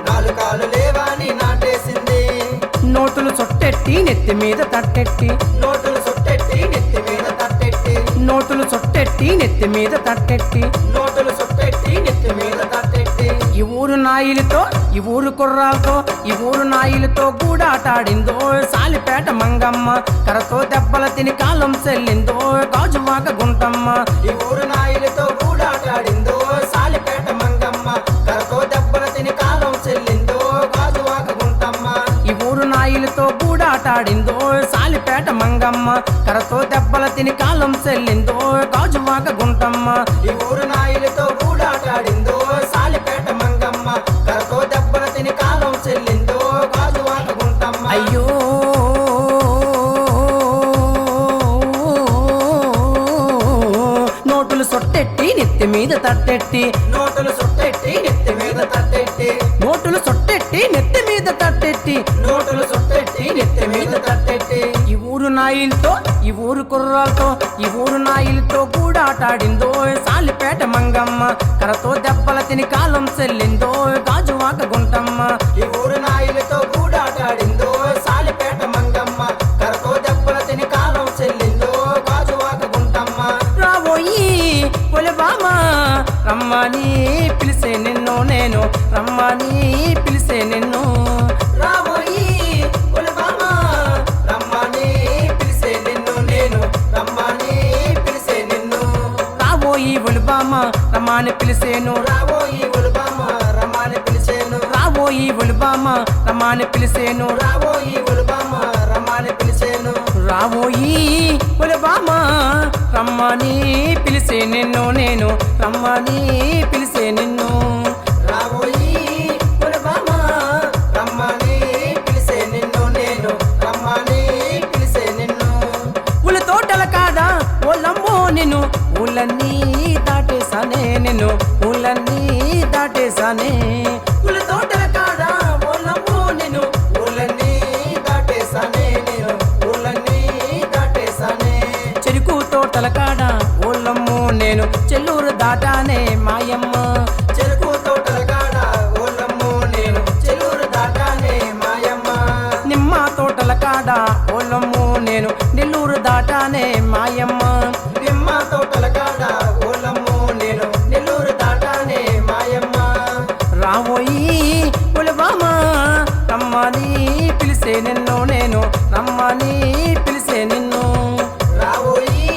నాలుగు కాలు లేవాని నాటేసింది నోటులు సొట్టెట్టి నెత్తి మీద తట్టెట్టి నోటులు సొట్టెట్టి నెత్తి మీద తట్టెట్టి నోటులు సొట్టెట్టి నెత్తి మీద తట్టెట్టి నోటులు సొట్టెట్టి నెత్తి మీద తట్టెట్టి ఈ ఊరు నాయిలతో ఈ ఊరు కుర్రాలతో ఈ ఊరు నాయిలతో గూడాటాడిందో సాలిపేట మంగమ్మ కరతో దెబ్బల తిని కాలం చెల్లిందో గాజువాక గుంటమ్మ ఈ ఊరు నాయిలతో గూడాటాడిందో సాలిపేట మంగమ్మ కరతో దెబ్బల తిని కాలం చెల్లిందో గాజువాక గుంటమ్మ ఈ ఊరు నాయిలతో గూడాటాడిందో సాలిపేట మంగమ్మ కరతో దెబ్బల తిని కాలం చెల్లిందో గాజువాక గుంటమ్మ ఈ ఊరు నాయిలతో గూడాటాడిందో సాలిపేట మంగమ్మ కరతో దెబ్బల తిని కాలం చెల్లిందో గాజువాక గుంటమ్మ అయ్యో నోటులు సొట్టెట్టి నెత్తి మీద తట్టెట్టి నోటులు సొట్టెట్టి నెత్తి మీద తట్టెట్టి నోటులు సొట్టెట్టి నెత్తి మీద తట్టెట్టి నోటులు సొట్టెట్టి నెత్తి మీద తట్టెట్టి ఈ ఊరు నాయిలతో ఈ ఊరు కుర్రాలతో ఈ ఊరు నాయిలతో గూడాటాడిందో సాలిపేట మంగమ్మ కరతో దెబ్బల తిని కాలం చెల్లిందో గాజువాక గుంటమ్మ ఈ ఊరు నాయిలతో గూడాటాడిందో సాలిపేట మంగమ్మ కరతో దెబ్బల తిని కాలం చెల్లిందో గాజువాక గుంటమ్మ రాబోయి ఒలబామ రమ్మని పిలిసే నిన్ను నేను రమ్మని పిలిసే నిన్ను రాబోయి ఒలబామ రమ్మని పిలిసే నిన్ను నేను రమ్మని పిలిసే నిన్ను రాబోయి ఒలబామ రమ్మని పిలిసేను రాబోయి ఒలబామ రమ్మని పిలిసేను రాబోయి ఒలబామ రమ్మని పిలిసేను రాబోయి ఒలబామ రమ్మని పిలిసేను రాబోయి ఒలబామ రమ్మని పిలిసే నిన్ను నేను రమ్మని పిలిసే నిన్ను రాబోయి ఒలబామ రమ్మని పిలిసే నిన్ను నేను రమ్మని పిలిసే నిన్ను ఉల తోటల కాదా ఓలమ్మో నిన్ను ఊళ్ళన్నీ దాటేసానే నిన్ను ఊళ్ళన్నీ దాటేసానే ఉల తోటల కాదా ఓలమ్మో నిన్ను ఊళ్ళన్నీ దాటేసానే నేను ఊళ్ళన్నీ దాటేసానే చెరుకు తోటల కాడ ఓళ్ళమ్మో నేను చెల్లూరు దాటానే మాయమ్మ చెరుకు తోటల కాడ ఓళ్ళమ్మో నేను చెల్లూరు దాటానే మాయమ్మ నిమ్మ తోటల కాడ ఓళ్ళమ్మో నేను నెల్లూరు దాటానే మాయమ్మ నిమ్మ తోటల కాడ ఓళ్ళమ్మో నేను నెల్లూరు దాటానే మాయమ్మ రాబోయి ఒలబామ రమ్మని పిలిసే నిన్ను నేను రమ్మని పిలిసే నిన్ను రాబోయి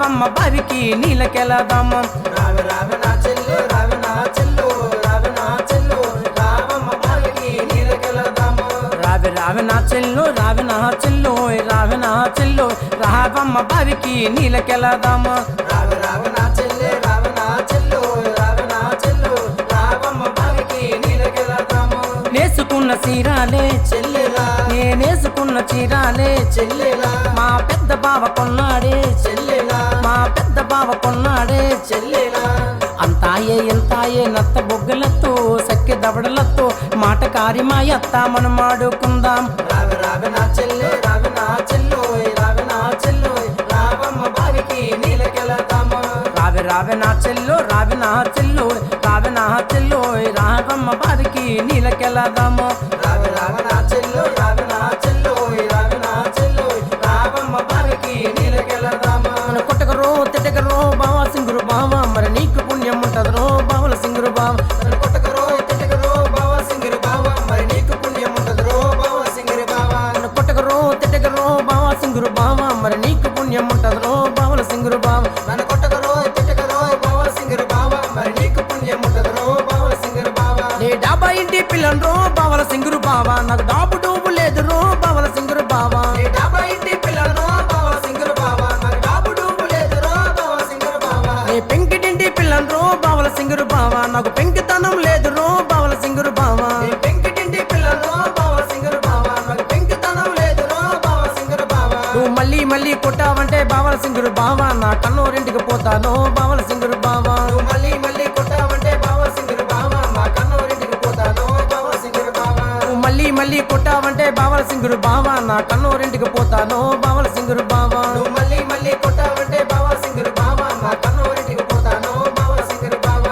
రావమ్మ బావికి నీళ్ళకెళదాము రావి రావి నా చెల్లు రావి నా చెల్లు రావి నా చెల్లు రావమ్మ బావికి నీళ్ళకెళదాము రావి రావి నా చెల్లు రావి నా చెల్లు రావి నా చెల్లు రావమ్మ బావికి నీళ్ళకెళదాము రావి రావి నా చెల్లు రావి నా చెల్లు రావి నా చెల్లు రావమ్మ బావికి నీళ్ళకెళదాము నేసుకున్న చీరాలే చెల్లెలా నేనేసుకున్న చీరాలే చెల్లెలా మా పెద్ద బావ కొన్నాడే చెల్లెలా మా పెద్ద బావ కొన్నాడే చెల్లెలా అంతాయే ఇంతాయే నత్త బొగ్గలతో సక్కె దవడలతో మాటకారి మా అత్త మనం మాడుకుందాం రావి రావి నా చెల్లె రావి నా చెల్లు రావి నా చెల్లు రావమ్మ బావికి నీళ్ళకెళదాము రావి రావి నా చెల్లు రావి నా చెల్లు రావి నా చెల్లు రావమ్మ బావికి నీళ్ళకెళదాము రావి రావి నా చెల్లు రావి నా చెల్లు రావి నా చెల్లు రావమ్మ బావికి నీళ్ళకెళదాము కొట్టకరో తిట్టకరో బావ సింగురు బావ మరి నీకు పుణ్యం ఉంటదరో బావల సింగురు బావ కొట్టకరో తిట్టకరో బావ సింగురు బావ మరి నీకు పుణ్యం ఉంటదరో బావల సింగురు బావ కొట్టకరో తిట్టకరో బావ సింగురు బావ మరి నీకు పుణ్యం ఉంటదరో బావల సింగురు బావ నన్ను కొట్టకరో తిట్టకరో బావల సింగురు బావ మరి నీకు పుణ్యం ఉంటదరో బావల సింగురు బావ నీ డాబా ఇంటి పిల్లన్రో బావల సింగురు బావ నాకు డాబు డూబు లేదురో బావల సింగురు బావ నీ డాబా ఇంటి పిల్లన్రో బావల సింగురు బావ నాకు డాబు డూబు లేదురో బావల సింగురు బావ నీ పెంకిటింటి పిల్లన్రో బావల సింగురు బావ నాకు పెంకితనం లేదురో బావల సింగురు బావ నీ పెంకిటింటి పిల్లన్రో బావల సింగురు బావ నాకు పెంకితనం లేదురో బావల సింగురు బావ నువ్వు మళ్ళీ మళ్ళీ కొట్టావంటే బావల సింగురు బావ నా కన్నూరింటికి పోతాను బావల సింగురు బావ నువ్వు మళ్ళీ మళ్ళీ కొట్టావంటే బావల సింగురు బావ మా కన్నూరింటికి పోతాను బావల సింగురు బావ నువ్వు మళ్ళీ మళ్ళీ కొట్టావంటే బావల సింగురు బావ నా కన్నూరింటికి పోతాను బావల సింగురు బావ నువ్వు మళ్ళీ మళ్ళీ కొట్టావంటే బావల సింగురు బావ మా కన్నూరింటికి పోతాను బావల సింగురు బావ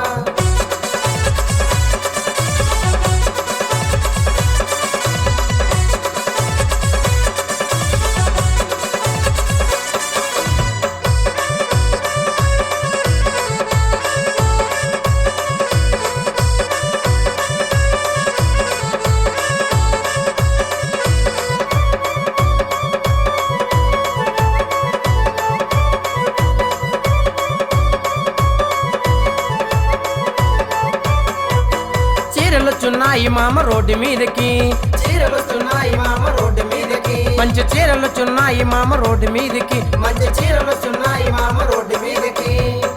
చీరలొచ్చున్నాయి మామ రోడ్డు మీదకి చీరలొచ్చున్నాయి మామ రోడ్డు మీదకి మంచి చీరలొచ్చున్నాయి మామ రోడ్డు మీదకి మంచి చీరలొచ్చున్నాయి మామ రోడ్డు మీదకి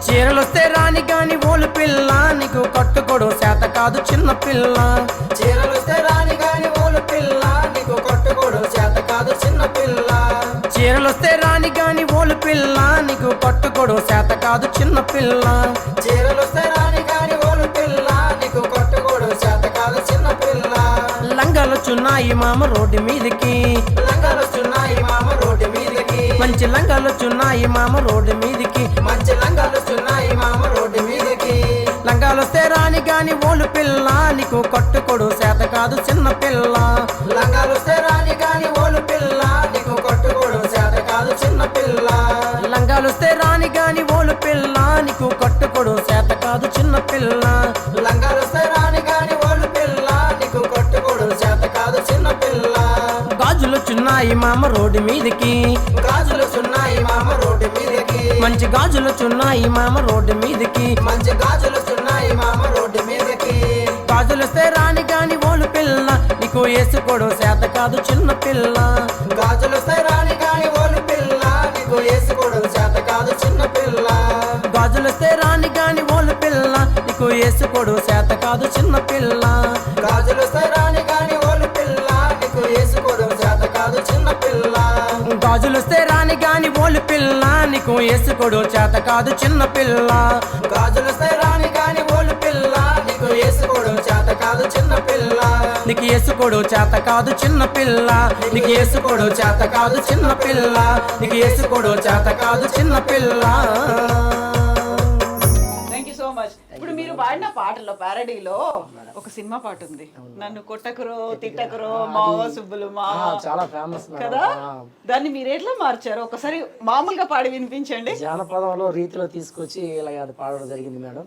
చీరలొస్తే రాని గాని ఓలు పిల్ల నీకు కట్టుకోడు శాత కాదు చిన్న పిల్ల చీరలొస్తే రాని గాని ఓలు పిల్ల నీకు కట్టుకోడు శాత కాదు చిన్న పిల్ల చీరలొస్తే రాని గాని ఓలు పిల్ల నీకు కట్టుకోడు శాత కాదు చిన్న పిల్ల చీరలొస్తే రాని గాని ఓలు పిల్ల నీకు కట్టుకోడు శాత కాదు చిన్న పిల్ల లంగాలొచ్చున్నాయి మామ రోడ్డు మీదకి లంగాలొచ్చున్నాయి మామ రోడ్డు మీదకి మంచి లంగాలొచ్చున్నాయి మామ రోడ్డు మీదకి మంచి లంగాలొచ్చున్నాయి మామ రోడ్డు మీదకి లంగాలొస్తే రాని గాని ఓలు పిల్ల నీకు కట్టుకోడు శాత కాదు చిన్న పిల్ల లంగాలొస్తే రాని గాని ఓలు పిల్ల నీకు కట్టుకోడు శాత కాదు చిన్న పిల్ల లంగాలొస్తే రాని గాని ఓలు పిల్ల నీకు కట్టుకోడు శాత కాదు చిన్న పిల్ల లంగాలొస్తే రాని గాని ఓలు పిల్ల నీకు కట్టుకోడు శాత కాదు చిన్న పిల్ల గాజులొచ్చున్నాయి మామ రోడ్డు మీదకి గాజులొచ్చున్నాయి మామ రోడ్డు మీదకి మంచి గాజులొచ్చున్నాయి మామ రోడ్డు మీదకి మంచి గాజులొచ్చున్నాయి మామ రోడ్డు మీదకి గాజులొస్తే రాని గాని ఓలు పిల్ల నీకు వేసుకోడు శాత కాదు చిన్న పిల్ల గాజులొస్తే రాని గాని ఓలు పిల్ల నీకు వేసుకోడు శాత కాదు చిన్న పిల్ల గాజులొస్తే రాని గాని ఓలు పిల్ల నీకు వేసుకోడు శాత కాదు చిన్న పిల్ల గాజులొస్తే రాని గాని ఓలు పిల్ల నీకు వేసుకోడు శాత కాదు చిన్న పిల్ల గాజులొస్తే రాని గాని ఓలు పిల్ల నీకు వేసుకోడు చేత కాదు చిన్న పిల్ల గాజులొస్తే రాని గాని ఓలు పిల్ల నీకు వేసుకోడు చేత కాదు చిన్న పిల్ల నీకు వేసుకోడు చేత కాదు చిన్న పిల్ల నీకు వేసుకోడు చేత కాదు చిన్న పిల్ల నీకు వేసుకోడు చేత కాదు చిన్న పిల్ల. Thank you so much. ఇప్పుడు మీరు పాడిన పాటలో పారడీలో ఒక సినిమా పాట ఉంది, నన్ను కొట్టకురో తిట్టకురో మావో సుబ్బులు మావ, చాలా ఫేమస్ కదా. దాన్ని మీరు ఎట్లా మార్చారు? ఒకసారి మామూలుగా పాడి వినిపించండి. జానపదంలో రీతిలో తీసుకొచ్చి ఇలా అది పాడడం జరిగింది మేడం.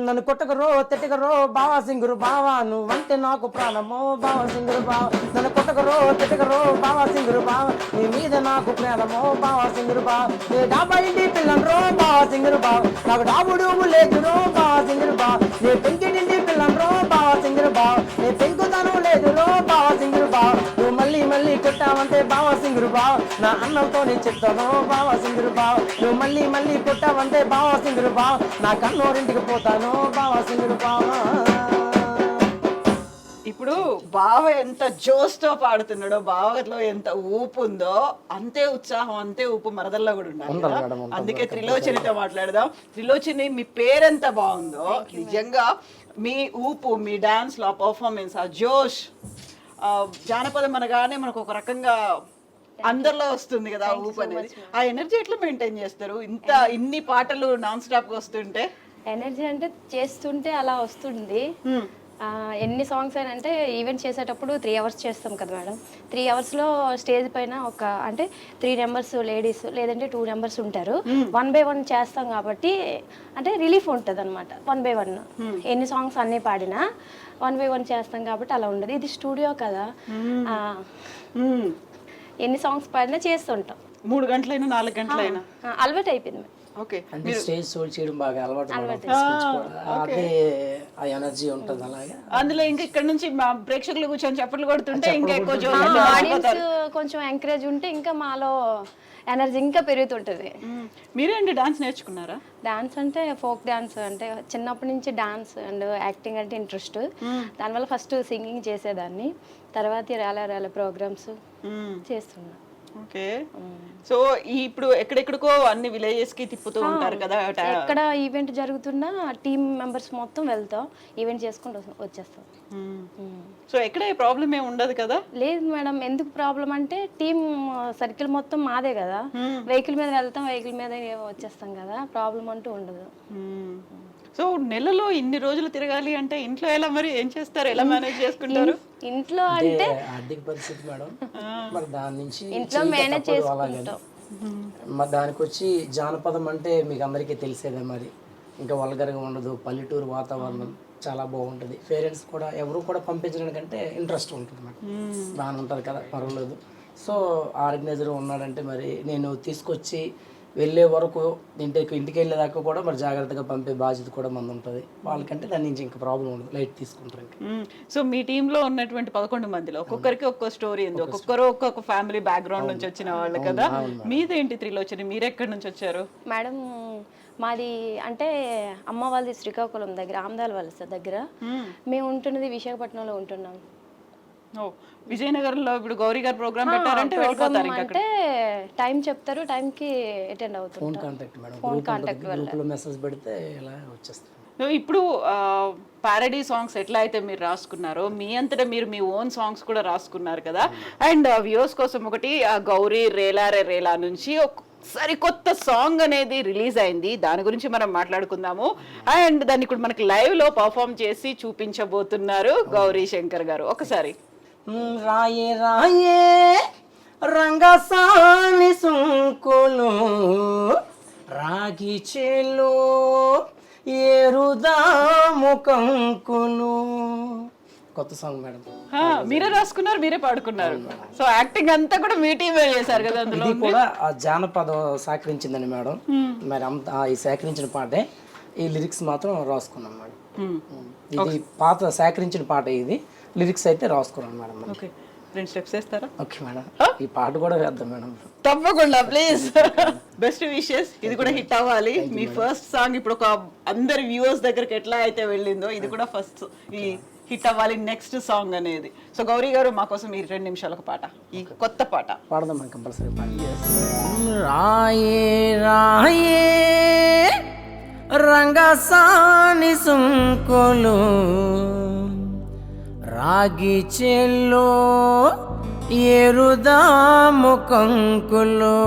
నన్ను కొట్టకరో తిట్టకరో బావా సింగురు బావా, నువ్వంటే నాకు ప్రాణమో బావా సింగురు బావా, నన్ను కొట్టకరో తిట్టకరో బావా సింగురు బావా, నీ మీద నాకు ప్రాణమో బావా సింగురు బావా, నీ డాబా ఇంటి పిల్లనరో బావా సింగురు బావా, నాకు డాబుడు లేదురో బావా సింగురు బావా, నీ పెంకిటింటి పిల్లనరో బావా సింగురు బావా, నీ పెంకుతనం లేదురో బావా సింగురు బావా, నువ్వు మళ్ళీ మళ్ళీ కొట్టావంటే బావా సింగురు బావా, నా అన్నంతో నీ చెప్తాను బావా సింగురు బావా, నువ్వు మళ్ళీ మళ్ళీ కొట్టావంటే బావా సింగురు బావా, నా కన్నోరింటికి పోతాను బావా సింగురు బావా. ఇప్పుడు బావ ఎంత జోస్తో పాడుతున్నాడో, బావలో ఎంత ఊపు ఉందో అంతే ఉత్సాహం అంతే ఊపు మరదల్లో కూడా ఉండాలి కదా. అందుకే త్రిలోచనితో మాట్లాడదాం. త్రిలోచని, మీ పేరెంత బాగుందో, నిజంగా మీ ఊపు, మీ డాన్స్ లో పర్ఫార్మెన్స్, ఆ జోష్, జానపదం అనగానే మనకు ఒక రకంగా అందరిలో వస్తుంది కదా ఊపు అనేది. ఆ ఎనర్జీ ఎట్లా మెయింటైన్ చేస్తారు ఇన్ని పాటలు నాన్ స్టాప్ గా వస్తుంటే? ఎనర్జీ అంటే చేస్తుంటే అలా వస్తుంది. ఎన్ని సాంగ్స్ అయినా అంటే ఈవెంట్ చేసేటప్పుడు 3 hours చేస్తాం కదా మేడం. 3 hours స్టేజ్ పైన అంటే 3 members లేడీస్ లేదంటే 2 members ఉంటారు. 1 by 1 చేస్తాం కాబట్టి అంటే రిలీఫ్ ఉంటుంది అనమాట. 1 by 1 ఎన్ని సాంగ్స్ అన్నీ పాడినా 1 by 1 చేస్తాం కాబట్టి అలా ఉండదు. ఇది స్టూడియో కదా, ఎన్ని సాంగ్స్ పాడినా చేస్తుంటాం. 3 గంటలైనా 4 గంటలైనా అలవాటు అయిపోయింది మేడం. అంటే స్టేజ్ షో చేయడం బాగా అలవాటు, అదే ఆ ఎనర్జీ ఉంటుంది. అలాగే అందులో ఇంకా ఇక్కడ నుంచి మా ప్రేక్షకులు కూర్చొని చప్పట్లు కొడుతుంటే ఇంకా ఎక్కువ ఆడియన్స్ కొంచెం ఎంకరేజ్ ఉంటే ఇంకా మాలో ఎనర్జీ ఇంకా పెరుగుతుంటుంది. మీరేంటి డాన్స్ నేర్చుకున్నారా? డాన్స్ అంటే ఫోక్ డాన్స్, అంటే చిన్నప్పటి నుంచి డాన్స్ అండ్ యాక్టింగ్ అంటే ఇంట్రెస్ట్. దానివల్ల ఫస్ట్ సింగింగ్ చేసేదాన్ని, తర్వాత ర్యాలీ ప్రోగ్రామ్స్ చేస్తున్నా. ఓకే. సో ఇప్పుడు ఎక్కడెక్కడికో అన్ని విలేజెస్ కి తిప్పుతూ ఉంటారు కదా, ఎక్కడ ఈవెంట్ జరుగుతున్నా టీమ్ మెంబర్స్ మొత్తం వెళ్తాం, ఈవెంట్ చేసుకుంటూ వచ్చేస్తాం. సో ఎక్కడ ప్రాబ్లం ఏమి ఉండదు కదా? లేదు మేడం, ఎందుకు ప్రాబ్లం అంటే టీమ్ సర్కిల్ మొత్తం మాదే కదా, వెహికల్ మీద వెళ్తాం, వెహికల్ మీద వచ్చేస్తాం కదా, ప్రాబ్లం అంటూ ఉండదు. సో నెలలో ఇన్ని రోజులు తిరగాలి అంటే ఇంట్లో ఎలా, మరి ఏం చేస్తారు, ఎలా మేనేజ్ చేసుకుంటారు? ఇంట్లో అంటే ఆర్థిక పరిస్థితి మేడం, మరి దాని నుంచి ఇంట్లో మేనేజ్ చేసుకుంటాం. మరి దానికి వచ్చి జానపదం అంటే మీకు అందరికీ తెలిసేదే, మరి ఇంకా వల్గర్గా ఉండదు, పల్లెటూరు వాతావరణం చాలా బాగుంటుంది. పేరెంట్స్ కూడా ఎవరు కూడా పంపించడానికంటే ఇంట్రెస్ట్ ఉంటుంది మేడం, బాగానే ఉంటుంది కదా, పర్వాలేదు. సో ఆర్గనైజర్ ఉన్నాడంటే మరి నేను తీసుకొచ్చి వెళ్ళే వరకు ఇంటికి వెళ్ళేదాకా కూడా మరి జాగ్రత్తగా పంపే బాధ్యత కూడా మంది ఉంటుంది. వాళ్ళకంటే దాని నుంచి ఇంకా ప్రాబ్లం ఉండదు, లైట్ తీసుకుంటారు. సో మీ టీంలో ఉన్నటువంటి 11 మందిలో ఒక్కొక్కరికి ఒక్కొక్క స్టోరీ ఉంది, ఒక్కొక్కరు ఒక్కొక్క ఫ్యామిలీ బ్యాక్గ్రౌండ్ నుంచి వచ్చిన వాళ్ళు కదా. మీదేంటి త్రిలోచని, మీరు ఎక్కడి నుంచి వచ్చారు? మేడం మాది అంటే అమ్మ వాళ్ళది శ్రీకాకుళం దగ్గర, ఆమదాల వలస దగ్గర. మేము ఉంటున్నది విశాఖపట్నంలో ఉంటున్నాం. విజయనగరంలో ఇప్పుడు గౌరీ గారు ప్రోగ్రామ్ పెట్టారంటే వెళ్ళిపోతారు, అంటే టైం చెప్తారు, టైంకి అటెండ్ అవుతారు. ఫోన్ కాంటాక్ట్ వల్ల మెసేజ్ పెడితే ఇలా వచ్చేస్తారు. ఇప్పుడు పారడీ సాంగ్స్ ఎట్లా అయితే మీరు రాసుకున్నారో, మీ అంతటా మీరు మీ ఓన్ సాంగ్స్ కూడా రాసుకున్నారు కదా. అండ్ వ్యూస్ కోసం ఒకటి గౌరీ రేలా రే రేలా నుంచి సరికొత్త సాంగ్ అనేది రిలీజ్ అయింది, దాని గురించి మనం మాట్లాడుకుందాము. అండ్ దాన్ని ఇప్పుడు మనకి లైవ్ లో పర్ఫామ్ చేసి చూపించబోతున్నారు గౌరీ శంకర్ గారు. ఒకసారి రాయే రాయే రంగసాని సుంకులు రాగి చేలో ఏరుదాము కంకులు. కొత్త సాంగ్ మేడం, మీరే రాసుకున్నారు, మీరే పాడుకున్నారు. సో యాక్టింగ్ అంతా కూడా మీ టీమే చేశారు కదా. అందులో ఇది కూడా ఆ జానపదం సహకరించిందని మేడం, మరి అంత ఈ సేకరించిన పాటే, ఈ లిరిక్స్ మాత్రం రాసుకున్నాం మేడం. ఇది పాత సేకరించిన పాట, ఇది లిరిక్స్ అయితే రాసుకున్నాం మేడం. ఓకే, 2 స్టెప్స్ వేస్తారా? ఓకే మేడం, ఈ పాట కూడా వేద్దాం మేడం. తప్పకుండా, ప్లీజ్. Best wishes. ఇది కూడా హిట్ అవ్వాలి. మీ ఫస్ట్ సాంగ్ ఇప్పుడు ఒక అందరి వ్యూవర్స్ దగ్గరికి ఎట్లా అయితే వెళ్ళిందో, ఇది కూడా ఫస్ట్ ఈ హిట్ అవ్వాలి, నెక్స్ట్ సాంగ్ అనేది. సో గౌరీ గారు మా కోసం ఈ 2 నిమిషాల ఒక పాట, ఈ కొత్త పాట పాడదాం కంపల్సరీ. రాయే రాయే రంగసాని సుంకులు రాగి చెల్లో ఏరుదాము కంకులు.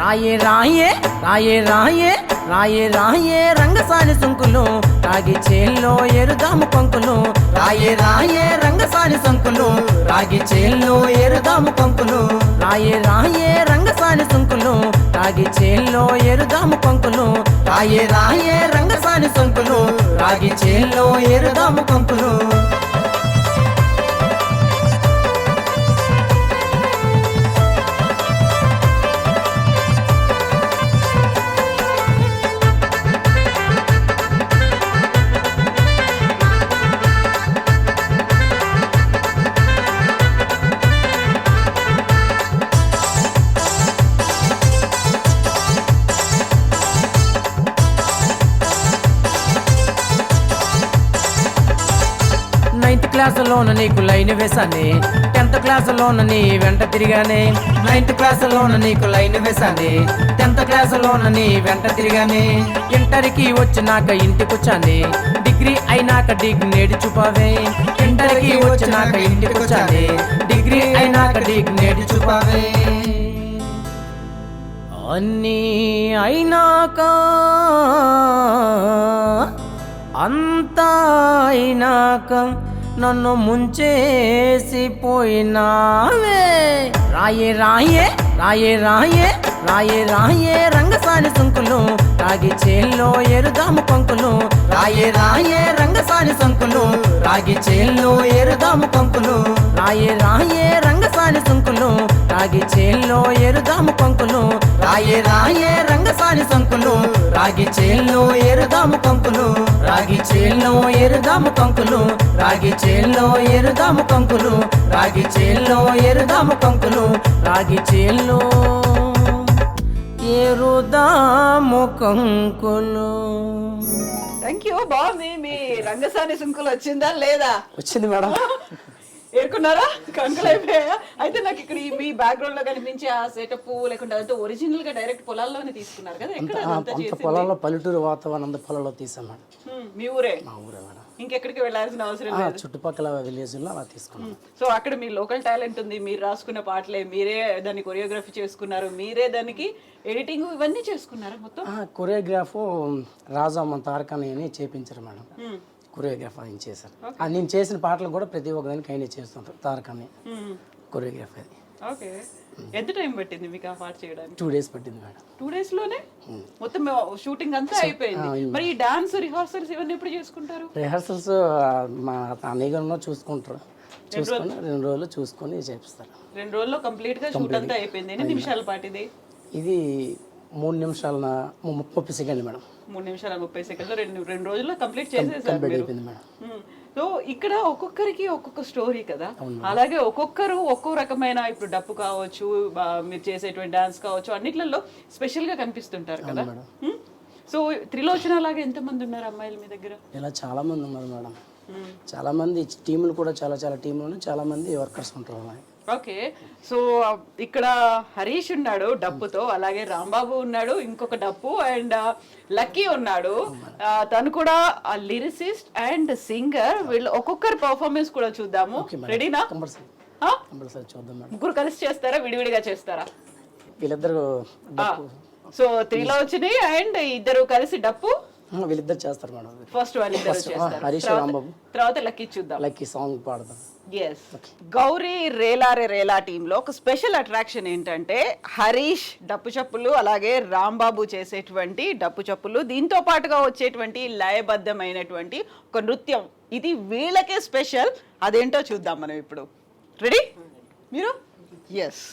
రాయే రాయే రాయే రాయే రాయే రాయే రంగసాని సుంకులు రాగి చేల్లో ఎరుదాము పంకులు రాయే రాయే రంగసాని సుంకులు రాగి చేల్లో ఎరుదాము పంకులు రాయే రాయే రంగసాని సుంకులు రాగి చేల్లో ఎరుదాము పంకులు రాయే రాయే రంగసాని సుంకులు రాగి చేల్లో ఎరుదాము పంకులు నైన్త్ క్లాసులోన నీకు లైన్ వేసానే 10th క్లాసులోన నీ వెంట తిరిగానే 9th క్లాసులోన నీకు లైన్ వేసానే 10th క్లాసులోన నీ వెంట తిరిగానే ఇంటర్కి వచ్చినాక ఇంటికొచ్చానే డిగ్రీ అయినాక డిగ్నేడి చూపావే ఇంటర్కి వచ్చినాక ఇంటికొచ్చానే డిగ్రీ అయినాక డిగ్నేడి చూపావే అన్నీ అయినాక అంతా అయినాక నన్ను ముంచేసి పోయినావే రాయే రాయే రాయే రాయే రాయే రాయే రంగసాని సుంకులు రాగి చేల్లో ఎరుదాము పంకులు రాయే రాయే రంగసాని సుంకులు రాగి చేల్లో ఎరుదాము పంకులు రాయే రాయే రంగసాని సుంకులు రాగి చేల్లో ఎరుదాము పంకులు రాయే రాయే రంగసాని సుంకులు రాగి చేల్లో ఎరుదాము పంకులు రాగి చేల్లో ఎరుదాము కంకులు రాగి చేల్లో ఎరుదాము కంకులు రాగి చేల్లో ఎరుదాము కంకులు రాగి చేల్లో ఎరుదాము కంకులు. Thank you. బాగుంది. మీ రంగసాని సుంకులు వచ్చిందా లేదా? వచ్చింది మేడం. ఏరుకున్నారా? కంకులు అయిపోయా? అయితే నాకు ఇక్కడ మీ బ్యాక్గ్రౌండ్ లో కనిపించే ఆ సెటప్ లేకుంటే అదంతా ఒరిజినల్ గా డైరెక్ట్ పొలాల్లోనే తీసుకున్నారు కదా? ఎక్కడ అదంతా అంత చేసింది? పొలాల్లో పల్లెటూరు వాతావరణం అంత పొలాల్లో తీసాం మేడం. మీ ఊరే? మా ఊరే మేడం. ఇంకెక్కడికి వెళ్ళాల్సిన అవసరం లేదు. చుట్టుపక్కల విలేజ్లో అలా తీసుకున్నాం. సో అక్కడ మీ లోకల్ టాలెంట్ ఉంది. మీరు రాసుకున్న పాటలే మీరే దాన్ని కొరియోగ్రఫీ చేసుకున్నారు, మీరే దానికి ఎడిటింగ్ ఇవన్నీ చేసుకున్నారు మొత్తం. కొరియోగ్రాఫ్ రాజా మన తారకని అని చేపించారు మేడం. కొరియోగ్రాఫ్ ఆయన చేశారు. నేను చేసిన పాటలు కూడా ప్రతి ఒక్కదానికి ఆయన చేస్తుంటారు తారకని కొరియోగ్రాఫ్. అది ఓకే. ఎంత టైం పట్టింది మీకు ఆ పాట చేయడానికి? 2 days పట్టింది మేడం. 2 days లోనే మొత్తం షూటింగ్ అంతా అయిపోయింది. మరి ఈ డాన్స్ రిహార్సల్స్ ఇవన్నీ ఎప్పుడు చేసుకుంటారు? రిహార్సల్స్ మా అన్నయ్యలో చూసుకుంటారు. చూసుకొని 2 రోజులు చూసుకొని చేపిస్తారు. 2 రోజుల్లో కంప్లీట్ గా షూట్ అంతా అయిపోయింది. ఎన్ని నిమిషాల పాట ఇది? ఇది 3 నిమిషాల 30 సెకండ్లు మేడం. 3 నిమిషాల 30 సెకండ్లు 2 రోజుల్లో కంప్లీట్ చేసేసారు మీరు. అయిపోయింది మేడం. సో ఇక్కడ ఒక్కొక్కరికి ఒక్కొక్క స్టోరీ కదా, అలాగే ఒక్కొక్కరు ఒక్కో రకమైన, ఇప్పుడు డప్పు కావచ్చు, మీరు చేసేటువంటి డాన్స్ కావచ్చు, అన్నిట్లలో స్పెషల్ గా కనిపిస్తుంటారు కదా. సో త్రిలోచన లాగా ఎంతమంది ఉన్నారు అమ్మాయిలు మీ దగ్గర? ఇలా చాలా మంది ఉన్నారు మేడం. చాలా మంది టీములు కూడా చాలా టీములు, చాలా మంది వర్కర్స్ ఉంటారు. ఓకే. సో ఇక్కడ హరీష్ ఉన్నాడు డప్పుతో, అలాగే రాంబాబు ఉన్నాడు ఇంకొక డప్పు, అండ్ లక్కీ ఉన్నాడు, తను కూడా లిరిసిస్ట్ అండ్ సింగర్. వీళ్ళు ఒక్కొక్కరి పర్ఫార్మెన్స్ కూడా చూద్దాము. రెడీనా? చూద్దాం మేడం. ముగ్గురు కలిసి చేస్తారా, విడివిడిగా చేస్తారా? వీళ్ళిద్దరు సో త్రిలోచని అండ్ ఇద్దరు కలిసి డప్పు వీళ్ళిద్దరు చేస్తారు మేడం. ఫస్ట్ వాళ్ళిద్దరు చేస్తారు, హరీష్ రాంబాబు, తర్వాత లక్కీ చూద్దాం. లక్కీ సాంగ్ పాడదాం. ఎస్. గౌరీ రేలారే రేలా టీంలో ఒక స్పెషల్ అట్రాక్షన్ ఏంటంటే హరీష్ డప్పు చప్పులు, అలాగే రాంబాబు చేసేటువంటి డప్పు చప్పులు, దీంతో పాటుగా వచ్చేటువంటి లయబద్ధమైనటువంటి ఒక నృత్యం. ఇది వీళ్ళకే స్పెషల్. అదేంటో చూద్దాం మనం ఇప్పుడు. రెడీ మీరు? ఎస్.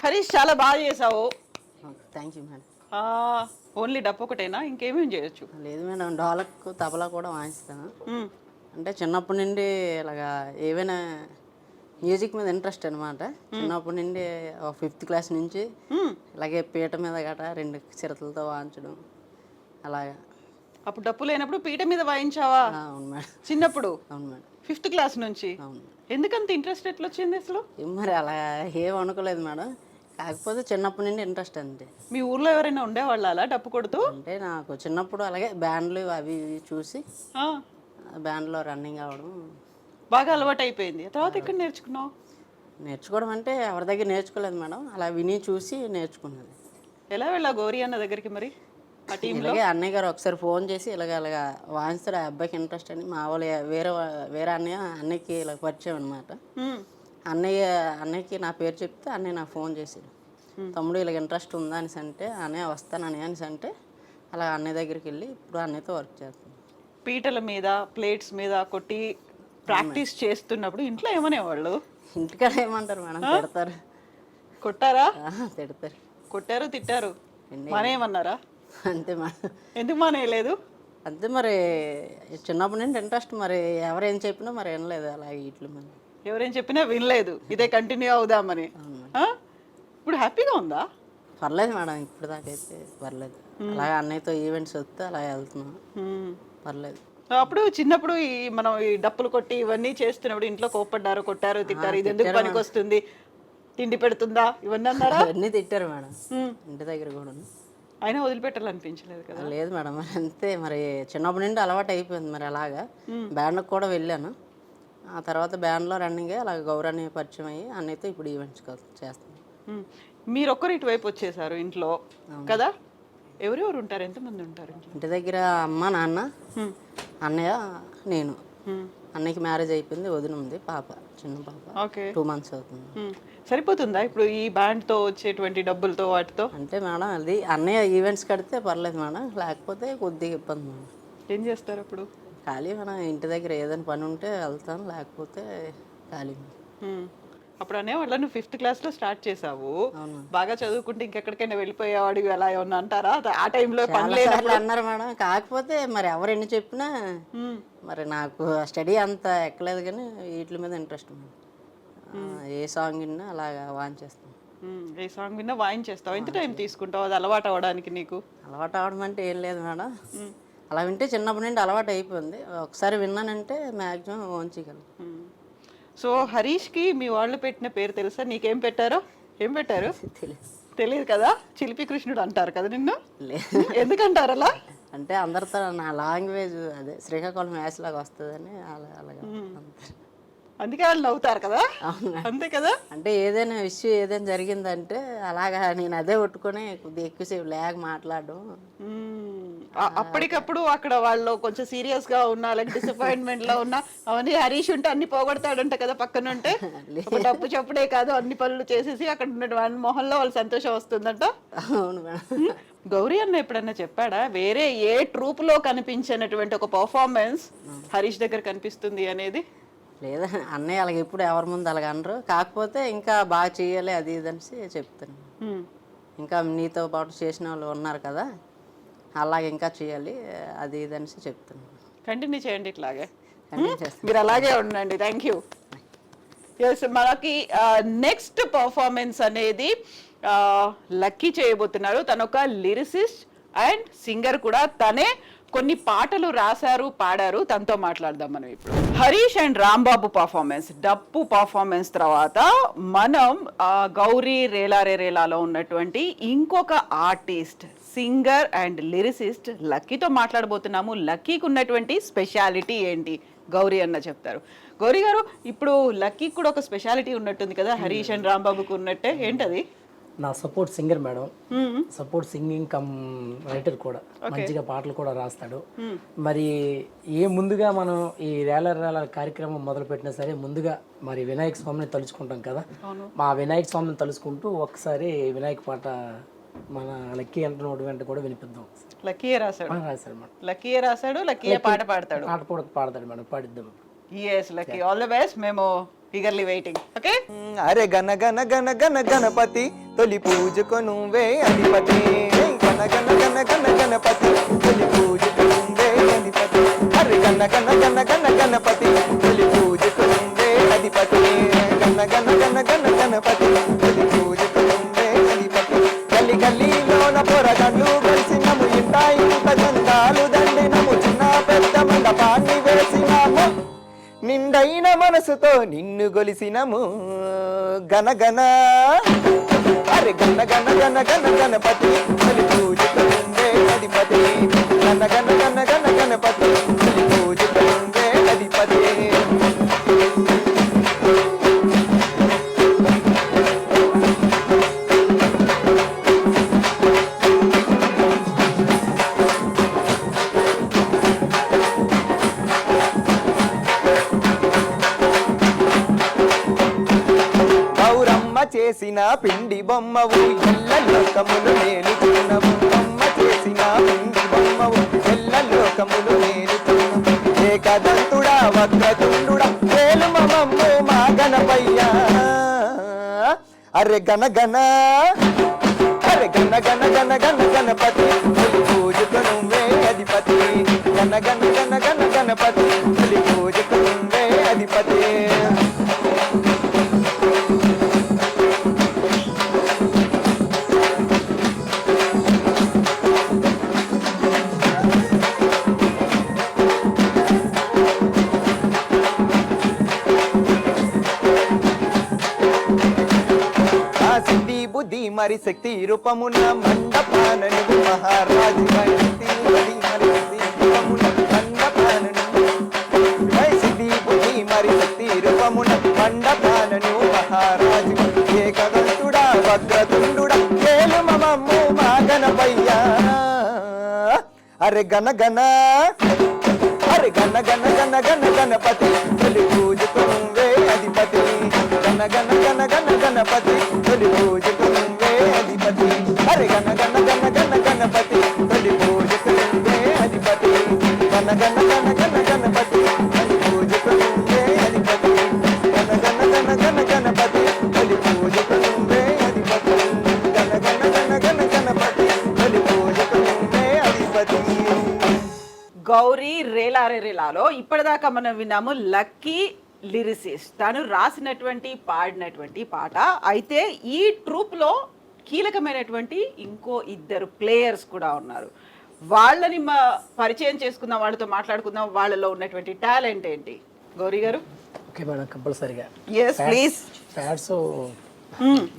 హరీష్ చాలా బాగా చేసావు. Thank you madam. ఓన్లీ డప్పు ఒకటేనా, ఇంకేమేమి చేయొచ్చు? లేదు మేడం, డోలక్ తబలా కూడా వాయిస్తాను. అంటే చిన్నప్పటి నుండి ఇలాగా ఏవైనా మ్యూజిక్ మీద ఇంట్రెస్ట్ అనమాట. చిన్నప్పటి నుండి 5th క్లాస్ నుంచి ఇలాగే పీట మీద గట 2 చిరతలతో వాయించడం అలాగా. అప్పుడు డప్పు లేనప్పుడు పీట మీద వాయించావా? అవును మేడం. చిన్నప్పుడు? అవును మేడం. 5th క్లాస్ నుంచి? అవును. ఎందుకంత ఇంట్రెస్ట్ ఎట్లా వచ్చింది అసలు? మరి అలా ఏం అనుకోలేదు మేడం, కాకపోతే చిన్నప్పటి నుండి ఇంట్రెస్ట్ అంతే. మీ ఊర్లో ఎవరైనా ఉండేవాళ్ళ అలా డప్పు కొడుతూ? అంటే నాకు చిన్నప్పుడు అలాగే బ్యాండ్లు అవి ఇవి చూసి ఆ, బ్యాండ్లో రన్నింగ్ అవ్వడం బాగా అలవాటు అయిపోయింది. తర్వాత ఎక్కడ నేర్చుకున్నావు? నేర్చుకోవడం అంటే ఎవరి దగ్గర నేర్చుకోలేదు మేడం, అలా విని చూసి నేర్చుకున్నది. ఎలా వెళ్ళావు గౌరీ అన్న దగ్గరికి మరి ఆ టీంలో? ఇలాగే అన్నయ్య గారు ఒకసారి ఫోన్ చేసి ఇలాగ వాయిస్తారు, ఆ అబ్బాయికి ఇంట్రెస్ట్ అని మా వాళ్ళు వేరే అన్నయ్యకి ఇలా పరిచయం అనమాట. అన్నయ్యకి నా పేరు చెప్తే అన్నయ్య నాకు ఫోన్ చేశాడు, తమ్ముడు ఇలాగ ఇంట్రెస్ట్ ఉందా అనేసి అంటే, అన్నయ్య వస్తానని అనేసి అంటే అలా అన్నయ్య దగ్గరికి వెళ్ళి ఇప్పుడు అన్నయ్యతో వర్క్ చేస్తాను. పీటల మీద ప్లేట్స్ మీద కొట్టి ప్రాక్టీస్ చేస్తున్నప్పుడు ఇంట్లో ఏమనేవాళ్ళు? ఇంటికాడ ఏమంటారు మేడం, తిడతారు. కొట్టారా? తిడతారు. కొట్టారు, తిట్టారు, మానేయమన్నారా? అంతే మేడం. ఎందుకు మానేయలేదు? అంతే మరి చిన్నప్పటి నుండి ఇంట్రెస్ట్, మరి ఎవరేం చెప్పినా మరి వినలేదు అలా వీటి మీద. ఎవరేం చెప్పినా వినలేదు, ఇదే కంటిన్యూ అవుదామని. ఆ? ఇప్పుడు హ్యాపీగా ఉందా? పర్లేదు మేడం, ఇప్పుడు దాకైతే పర్లేదు. అలాగే అన్నయ్యతో ఈవెంట్స్ వస్తే అలా వెళ్తున్నాం, పర్లేదు. అప్పుడు చిన్నప్పుడు మనం ఈ డప్పులు కొట్టి ఇవన్నీ చేస్తున్నప్పుడు ఇంట్లో కోప్పడ్డారు, కొట్టారు, తిట్టారు, ఇది ఎందుకు పనికి వస్తుంది, తిండి పెడుతుందా, ఇవన్నీ అన్నారా? అవన్నీ తిట్టారు మేడం ఇంటి దగ్గర కూడా. అయినా వదిలిపెట్టాలనిపించలేదు కదా? లేదు మేడం, మరి అంతే మరి చిన్నప్పటి నుండి అలవాటు అయిపోయింది. మరి అలాగా బ్యాండ్కి కూడా వెళ్ళాను, ఆ తర్వాత బ్యాండ్లో రన్నింగ్ అలాగ గౌరాన్ని పరిచయం అయ్యి అన్నయ్యతో ఇప్పుడు ఈవెంట్స్ చేస్తాను. మీరు ఒక్కరు ఇటువైపు వచ్చేసారు ఇంట్లో కదా? ఎవరెవరు ఉంటారు, ఎంతమంది ఉంటారు ఇంటి దగ్గర? అమ్మ, నాన్న, అన్నయ్య, నేను. అన్నయ్యకి మ్యారేజ్ అయిపోయింది, వదిన ఉంది, పాప, చిన్న పాప, ఓకే, 2 months అవుతుంది. సరిపోతుందా ఇప్పుడు ఈ బ్యాండ్తో వచ్చేటువంటి డబ్బులతో వాటితో? అంటే మేడం అది అన్నయ్య ఈవెంట్స్ కడితే పర్లేదు మేడం, లేకపోతే కొద్దిగా ఇబ్బంది మేడం. ఏం చేస్తారు అప్పుడు? ఖాళీ మేడం, ఇంటి దగ్గర ఏదైనా పని ఉంటే వెళ్తాను, లేకపోతే ఖాళీ. అప్పుడు అనేవాళ్ళ నువ్వు 5th క్లాస్లో స్టార్ట్ చేసావు, బాగా చదువుకుంటే ఇంకెక్కడికైనా వెళ్ళిపోయేవాడివి అలా ఏమన్నా అంటారా? ఆ టైంలో పని లేదు అన్నారు మేడం, కాకపోతే మరి ఎవరు ఎన్ని చెప్పినా మరి నాకు స్టడీ అంత ఎక్కలేదు, కానీ వీటి మీద ఇంట్రెస్ట్ మేడం. ఏ సాంగ్ విన్నా అలాగా వాయించేస్తాను. ఏ సాంగ్ విన్నా వాయించేస్తావు? ఎంత టైం తీసుకుంటావు అది అలవాటు అవ్వడానికి నీకు? అలవాటు అవ్వడం అంటే ఏం లేదు మేడం, అలా వింటే చిన్నప్పటి నుండి అలవాటు అయిపోయింది. ఒకసారి విన్నానంటే మ్యాక్సిమం వంచగలను. సో హరీష్కి మీ వాళ్ళు పెట్టిన పేరు తెలుసా? నీకేం పెట్టారో? ఏం పెట్టారు తెలియదు కదా? చిలిపి కృష్ణుడు అంటారు కదా నిన్ను? ఎందుకంటారు అలా? అంటే అందరితో నా లాంగ్వేజ్ అదే శ్రీకాకుళం యాస లాగా వస్తుందని అలాగా. అందుకే వాళ్ళు నవ్వుతారు కదా? అంతే కదా? అంటే ఏదైనా ఇష్యూ ఏదైనా జరిగిందంటే అలాగా నేను అదే కొట్టుకొని కొద్దిగా ఎక్కువసేపు లేక మాట్లాడడం. అప్పటికప్పుడు అక్కడ వాళ్ళు కొంచెం సీరియస్ గా ఉన్నా, లేక డిసప్పాయింట్మెంట్ లో ఉన్నా, అవన్నీ హరీష్ ఉంటే అన్ని పోగొడతాడంట కదా పక్కన ఉంటే. డప్పు చెప్పుడే కాదు, అన్ని పనులు చేసేసి అక్కడ ఉన్న మొహంలో వాళ్ళు సంతోషం వస్తుందంట. అవును మేడం. గౌరీ అన్న ఎప్పుడన్నా చెప్పాడా వేరే ఏ ట్రూప్ లో కనిపించినటువంటి ఒక పర్ఫార్మెన్స్ హరీష్ దగ్గర కనిపిస్తుంది అనేది? లేదా అన్నయ్య అలాగ ఎప్పుడు ఎవరి ముందు అలాగ అనరు, కాకపోతే ఇంకా బాగా చేయాలి అది ఇది అనేసి చెప్తాను. ఇంకా నీతో పాటు చేసిన వాళ్ళు ఉన్నారు కదా, అలాగే ఇంకా చేయాలి అది ఇది అనేసి చెప్తాను. కంటిన్యూ చేయండి ఇట్లాగే, చేస్తాను. మీరు అలాగే ఉండండి. Thank you. ఎస్, మనకి నెక్స్ట్ పర్ఫార్మెన్స్ అనేది లక్కీ చేయబోతున్నారు. తను ఒక లిరిసిస్ట్ అండ్ సింగర్ కూడా. తనే కొన్ని పాటలు రాశారు, పాడారు. తనతో మాట్లాడదాం మనం ఇప్పుడు. హరీష్ అండ్ రాంబాబు పర్ఫార్మెన్స్, డప్పు పర్ఫార్మెన్స్ తర్వాత మనం గౌరీ రేలారే రేలాలో ఉన్నటువంటి ఇంకొక ఆర్టిస్ట్, సింగర్ అండ్ లిరిసిస్ట్ లక్కీతో మాట్లాడబోతున్నాము. లక్కీకి ఉన్నటువంటి స్పెషాలిటీ ఏంటి గౌరీ అన్న చెప్తారు. గౌరీ గారు, ఇప్పుడు లక్కీ కూడా ఒక స్పెషాలిటీ ఉన్నట్టుంది కదా, హరీష్ అండ్ రాంబాబుకు ఉన్నట్టే, ఏంటది? నా support singer madam, support singing cum writer కూడా, మంచిగా పాటలు కూడా రాస్తాడు. మరి ముందుగా మనం ఈ రేల కార్యక్రమం మొదలు పెట్టినా సరే ముందుగా మరి వినాయక స్వామిని తలుచుకుంటాం కదా, మా వినాయక స్వామిని తలుచుకుంటూ ఒకసారి వినాయక పాట మన లక్కీ నోటి వెంట కూడా వినిపిద్దాం. లక్కీయే రాశాడు మేడం, లక్కీయే రాశాడు, లక్కీయే పాట పాడతాడు. పాట కూడా పాడతాడు మేడం, పాడిద్దాం. Yes Lucky, all the best. మేము ఈగర్లీ వెయిటింగ్. ఓకే. అరే గన గన గన గన గణపతి తొలి పూజకు నువ్వే అధిపతి. గన గన గన గన గణపతి తొలి పూజకు నువ్వే అధిపతి. అరే గన గన గన గన గణపతి తొలి పూజకు నువ్వే అధిపతి. గన గన గన గన గణపతి తొలి పూజకు నువ్వే అధిపతి. గల్లి గల్లీలోన పొరగండ్లు కలిసినము, ఇంత ఇంత గంధాలు దండినము, చిన్న పెద్ద మండపాన్ని వేసినాము, నిండైన మనసుతో నిన్ను గొలిసినము. గనగన అరే గన గన గన గన గణపతి తొలి పూజకు నువ్వే అధిపతి. గన గన గన గన గణపతి తొలి పూజకు నువ్వే అధిపతి. చేసిన పిండి బొమ్మవు ఎల్ల లోకములు నేలుచున్నవు. అమ్మ చేసిన పిండి బొమ్మవు ఎల్ల లోకములు నేలుచున్నవు. ఏకదంతుడా వక్రతుండుడా వేలు మమమ్ము మా గణపయ్యా. అరే గన గన అరే గన గన గన గన గణపతి తొలి పూజకు నువ్వే అధిపతి. గన గన గన గన గణపతి తొలి పూజకు నువ్వే అధిపతి. మరి శక్తి రూపమున మండపాన నువ్వు మహారాజు. శక్తి బుద్ధి మరి శక్తి రూపమున మండపాన సిద్ధి బుద్ధి మరి శక్తి రూపమున మండపాన నువ్వు మహారాజు. ఏకదంతుడా వక్రతుండుడా వేలు మమమ్ము మా గణపయ్యా. అరే గన గన అరే గన గన గన గన గణపతి తొలి పూజకు నువ్వే అధిపతి. గన గన గన గన గణపతి తొలి పూజకు నువ్వే అధిపతి. అరే గన గన గన గన గణపతి తొలి పూజకు నువ్వే అధిపతి. గన గన గన గన గణపతి తొలి పూజకు నువ్వే అధిపతి. గన గన గన గన గణపతి తొలి పూజకు నువ్వే అధిపతి. గన గన గన గన గణపతి తొలి పూజకు నువ్వే అధిపతి. గౌరీ రేలారే రేలాలో ఇప్పటిదాకా మనం విన్నాము లక్కీ లిరిసిస్ట్, తను రాసినటువంటి పాడినటువంటి పాట. అయితే ఈ ట్రూప్లో కీలకమైనటువంటి ఇంకో ఇద్దరు ప్లేయర్స్ కూడా ఉన్నారు. వాళ్ళని పరిచయం చేసుకుందాం, వాళ్ళతో మాట్లాడుకుందాం. వాళ్ళలో ఉన్నటువంటి టాలెంట్ ఏంటి గౌరీ గారు? ఓకే మేడం, కంపల్సరీగా. Yes please. ఫ్యాట్స్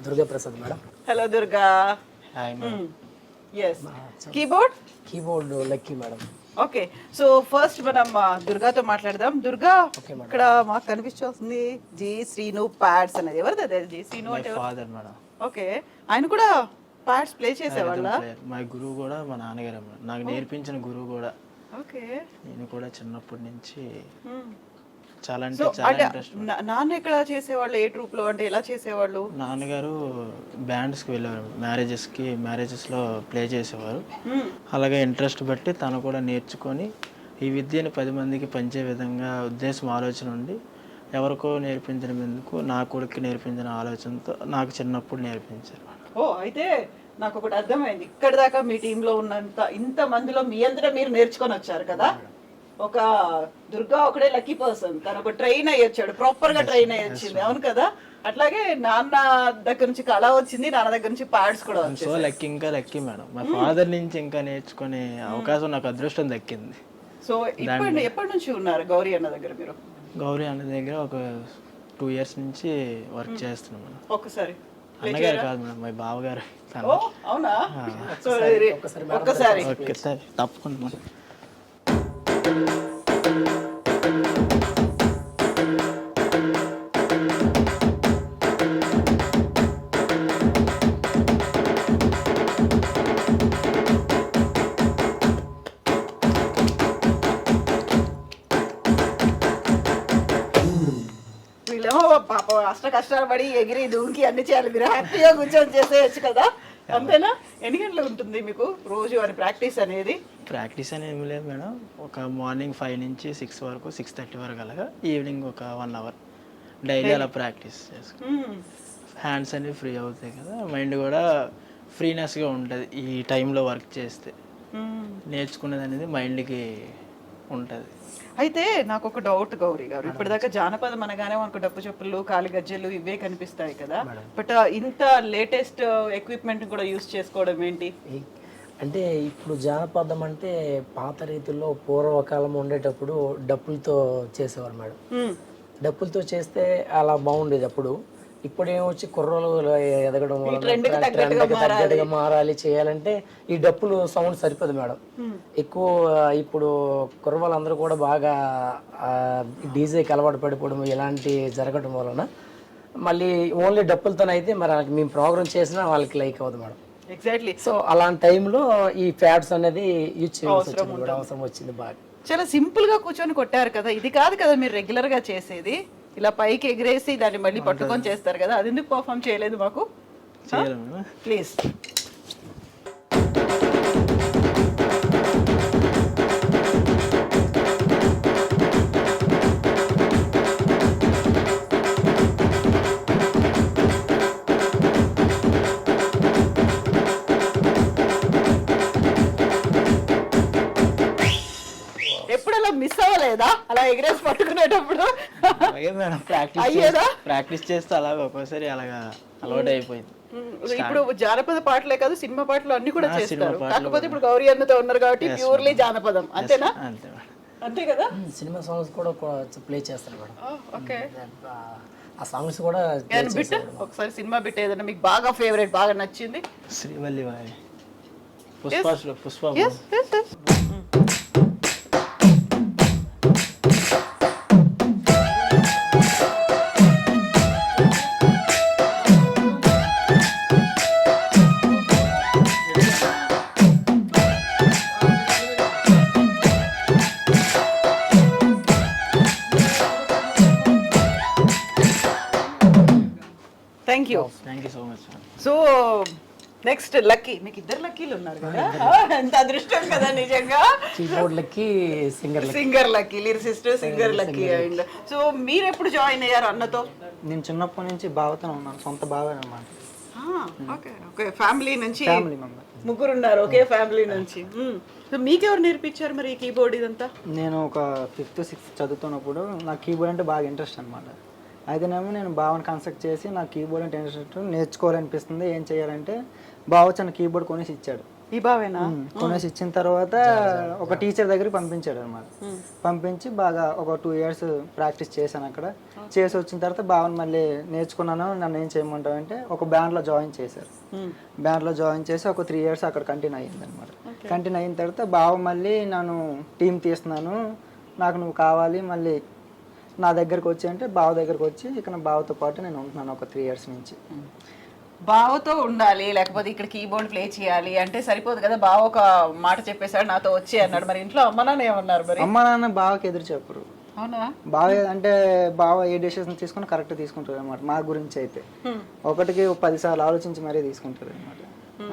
Durga Prasad madam. Hello Durga. Yes. Keyboard lucky madam. Okay, so first మనం దుర్గాతో మాట్లాడదాం. దుర్గా, ఇక్కడ మాకు కనిపిస్తుంది జి శ్రీను ప్యాడ్స్ అనేది. ఎవరిది అదే జి శ్రీను అంటే? Father madam. ఓకే, ఆయన కూడా ప్యాడ్స్ ప్లే చేసేవాళ్ళ? మా గురువు కూడా మా నాన్నగారు మేడం, నాకు నేర్పించిన గురువు కూడా. ఓకే, నేను కూడా చిన్నప్పటి నుంచి చాలా సో అంటే చాలా అంటే ఇంట్రెస్ట్. నాన్న ఎక్కడ చేసేవాళ్ళు, ఏ ట్రూప్ లో, అంటే ఎలా చేసేవాళ్ళు? నాన్నగారు బ్యాండ్స్కి వెళ్ళేవారు, మ్యారేజెస్లో ప్లే చేసేవారు. అలాగే ఇంట్రెస్ట్ బట్టి తను కూడా నేర్చుకొని ఈ విద్యను 10 మందికి పంచే విధంగా ఉద్దేశం, ఆలోచన ఉండి ఎవరికో నేర్పించినందుకు నా కొడుకు నేర్పించిన ఆలోచనతో నాకు చిన్నప్పుడు నేర్పించారు. ఓ, అయితే నాకు ఒకటి అర్థమైంది. ఇక్కడ దాకా మీ టీంలో ఉన్నంత ఇంత మందిలో మీ అంతటా మీరు నేర్చుకొని వచ్చారు కదా. ఒక దుర్గా ఒకడే లక్కీ పర్సన్, తను ఒక ట్రైన్ అయ్యొచ్చాడు, ప్రాపర్ గా ట్రైన్ అయ్యొచ్చింది. అవును కదా, అట్లాగే నాన్న దగ్గర నుంచి కళ వచ్చింది, నాన్న దగ్గర నుంచి ప్యాడ్స్ కూడా వచ్చాయి. సో లక్కీ, ఇంకా లక్కీ మేడం. మా ఫాదర్ నుంచి ఇంకా నేర్చుకునే అవకాశం, నాకు అదృష్టం దక్కింది. సో ఎప్పటి నుంచి ఉన్నారు గౌరీ అన్న దగ్గర మీరు? గౌరీ అన్న దగ్గర ఒక 2 years నుంచి వర్క్ చేస్తున్నాం మేడం. ఒక్కసారి అన్నగారు కాదు మేడం, మా బావగారు. ఓ అవునా? సో ఒక్కసారి ఓకే సార్, తప్పకుండా. పాప అష్ట కష్టాలు పడి ఎగిరి దూకి అన్ని చేయాలి, మీరు హ్యాపీగా కూర్చొని చేసేయచ్చు కదా, అంతేనా? ఎన్ని గంటలు ఉంటుంది మీకు రోజు అని ప్రాక్టీస్ అనేది? ప్రాక్టీస్ అని ఏమి లేదు మేడం, ఒక మార్నింగ్ 5 నుంచి 6 వరకు, 6:30 వరకు అలాగా, ఈవినింగ్ ఒక 1 అవర్ డైలీ అలా ప్రాక్టీస్ చేసుకో. హ్యాండ్స్ అనేవి ఫ్రీ అవుతాయి కదా, మైండ్ కూడా ఫ్రీనెస్గా ఉంటుంది ఈ టైంలో వర్క్ చేస్తే. నేర్చుకునేది అనేది మైండ్కి ఉంటుంది. అయితే నాకు ఒక డౌట్ గౌరీ గారు, ఇప్పటిదాకా జానపదం అనగానే మనకు డప్పు చెప్పులు, కాలి గజ్జలు ఇవే కనిపిస్తాయి కదా, బట్ ఇంత లేటెస్ట్ ఎక్విప్మెంట్ కూడా యూస్ చేసుకోవడం ఏంటి? అంటే ఇప్పుడు జానపదం అంటే పాత రీతుల్లో పూర్వకాలం ఉండేటప్పుడు డప్పులతో చేసేవారు మేడం. డప్పులతో చేస్తే అలా బాగుండేది అప్పుడు. ఇప్పుడు ఏమొచ్చి కుర్రోలు ఎదగడం వల్ల ట్రెండ్కి తగ్గట్టుగా మారాలి చేయాలంటే ఈ డప్పులు సౌండ్ సరిపోదు మేడం. ఎక్కువ ఇప్పుడు కుర్రవాళ్ళందరూ కూడా బాగా డీజేకి అలవాటు పడిపోవడం ఇలాంటి జరగడం వలన మళ్ళీ ఓన్లీ డప్పులతోనైతే మరి మేము ప్రోగ్రామ్ చేసినా వాళ్ళకి లైక్ అవ్వదు మేడం. ఎగ్జాక్ట్లీ. సో అలాంటి టైంలో ఈ ప్యాడ్స్ అనేది యూజ్ చేయాల్సి అవసరం వచ్చింది బాగా. చాలా సింపుల్ గా కూర్చొని కొట్టారు కదా, ఇది కాదు కదా మీరు రెగ్యులర్ గా చేసేది, ఇలా పైకి ఎగిరేసి దాన్ని మళ్ళీ పట్టుకొని చేస్తారు కదా, అది ఎందుకు పర్ఫామ్ చేయలేదు మాకు ప్లీజ్? ఎప్పుడు అలా మిస్ అవ్వలేదా అలా ఎగిరేసి పట్టుకునేటప్పుడు? అలాగే మేడం, ప్రాక్టీస్ చేస్తే అలాగే ఒక్కోసారి అలాగా అలవాటు అయిపోయింది. ఇప్పుడు జానపద పాటలే కాదు సినిమా పాటలు అన్ని కూడా చేస్తారు, కాకపోతే ఇప్పుడు గౌరీ అన్నతో ఉన్నారు కాబట్టి ప్యూర్లీ జానపదం, అంతేనా? అంతే మేడం. అంతే కదా. సినిమా సాంగ్స్ కూడా ప్లే చేస్తారు మేడం. ఓకే. ఆ సాంగ్స్ కూడా బిట్ ఒకసారి సినిమా బిట్ ఏదైనా మీకు బాగా ఫేవరెట్, బాగా నచ్చింది? శ్రీవల్లి వారి Pushpa. Thank you so much. So next lucky, మీకు ఇద్దరు లక్కీలు ఉన్నారు కదా, ఎంత అదృష్టం కదా నిజంగా. Keyboard lucky, singer lucky, lyricist singer lucky and. So మీరు ఎప్పుడు జాయిన్ అయ్యారు అన్నతో? నేను చిన్నప్పటి నుంచి బావతో ఉన్నాను, సొంత బావ అన్నమాట. ఓకే ఓకే, ఫ్యామిలీ నుంచి ఫ్యామిలీ మెంబర్ ముగ్గురు ఉన్నారు, ఒకే ఫ్యామిలీ నుంచి. సో మీకెవరు నేర్పించారు మరి ఈ కీబోర్డ్ ఇదంతా? నేను ఒక 5th 6th చదువుతున్నప్పుడు నాకు కీబోర్డ్ అంటే బాగా ఇంట్రెస్ట్ అనమాట. అయితేనేమో నేను బావని కన్స్ట్రక్ట్ చేసి నాకు కీబోర్డ్ అంటే ఇంట్రెస్ట్, నేర్చుకోవాలనిపిస్తుంది. ఏం చేయాలంటే బావ చిన్న కీబోర్డ్ కొనేసి ఇచ్చాడు. ఈ బావేనా? కొనేసి ఇచ్చిన తర్వాత ఒక టీచర్ దగ్గరికి పంపించాడు అనమాట. పంపించి బాగా ఒక 2 years ప్రాక్టీస్ చేశాను అక్కడ. చేసి వచ్చిన తర్వాత బావని మళ్ళీ నేర్చుకున్నాను. నన్ను ఏం చేయమంటావు అంటే ఒక బ్యాండ్లో జాయిన్ చేశారు. బ్యాండ్లో జాయిన్ చేసి ఒక 3 years అక్కడ కంటిన్యూ అయ్యింది అనమాట. కంటిన్యూ అయిన తర్వాత బావ మళ్ళీ నన్ను టీం తీస్తున్నాను, నాకు నువ్వు కావాలి మళ్ళీ నా దగ్గరకు వచ్చి అంటే బావ దగ్గరకు వచ్చి ఇక్కడ బావతో పాటు నేను ఉంటున్నాను ఒక 3 years నుంచి. బావతో ఉండాలి, లేకపోతే ఇక్కడ కీబోర్డ్ ప్లే చేయాలి అంటే సరిపోదు కదా. బావ ఒక మాట చెప్పేశాడు నాతో వచ్చి అన్నాడు, మరి ఇంట్లో అమ్మ నాన్న ఏమన్నారు? మరి అమ్మ నాన్న బావకి ఎదురు చెప్పరు. అవునా? బావ అంటే బావ ఏ డెసిషన్ తీసుకుని కరెక్ట్ తీసుకుంటారు అనమాట. మా గురించి అయితే ఒకటికి 10 సార్లు ఆలోచించి మరీ తీసుకుంటారు అనమాట.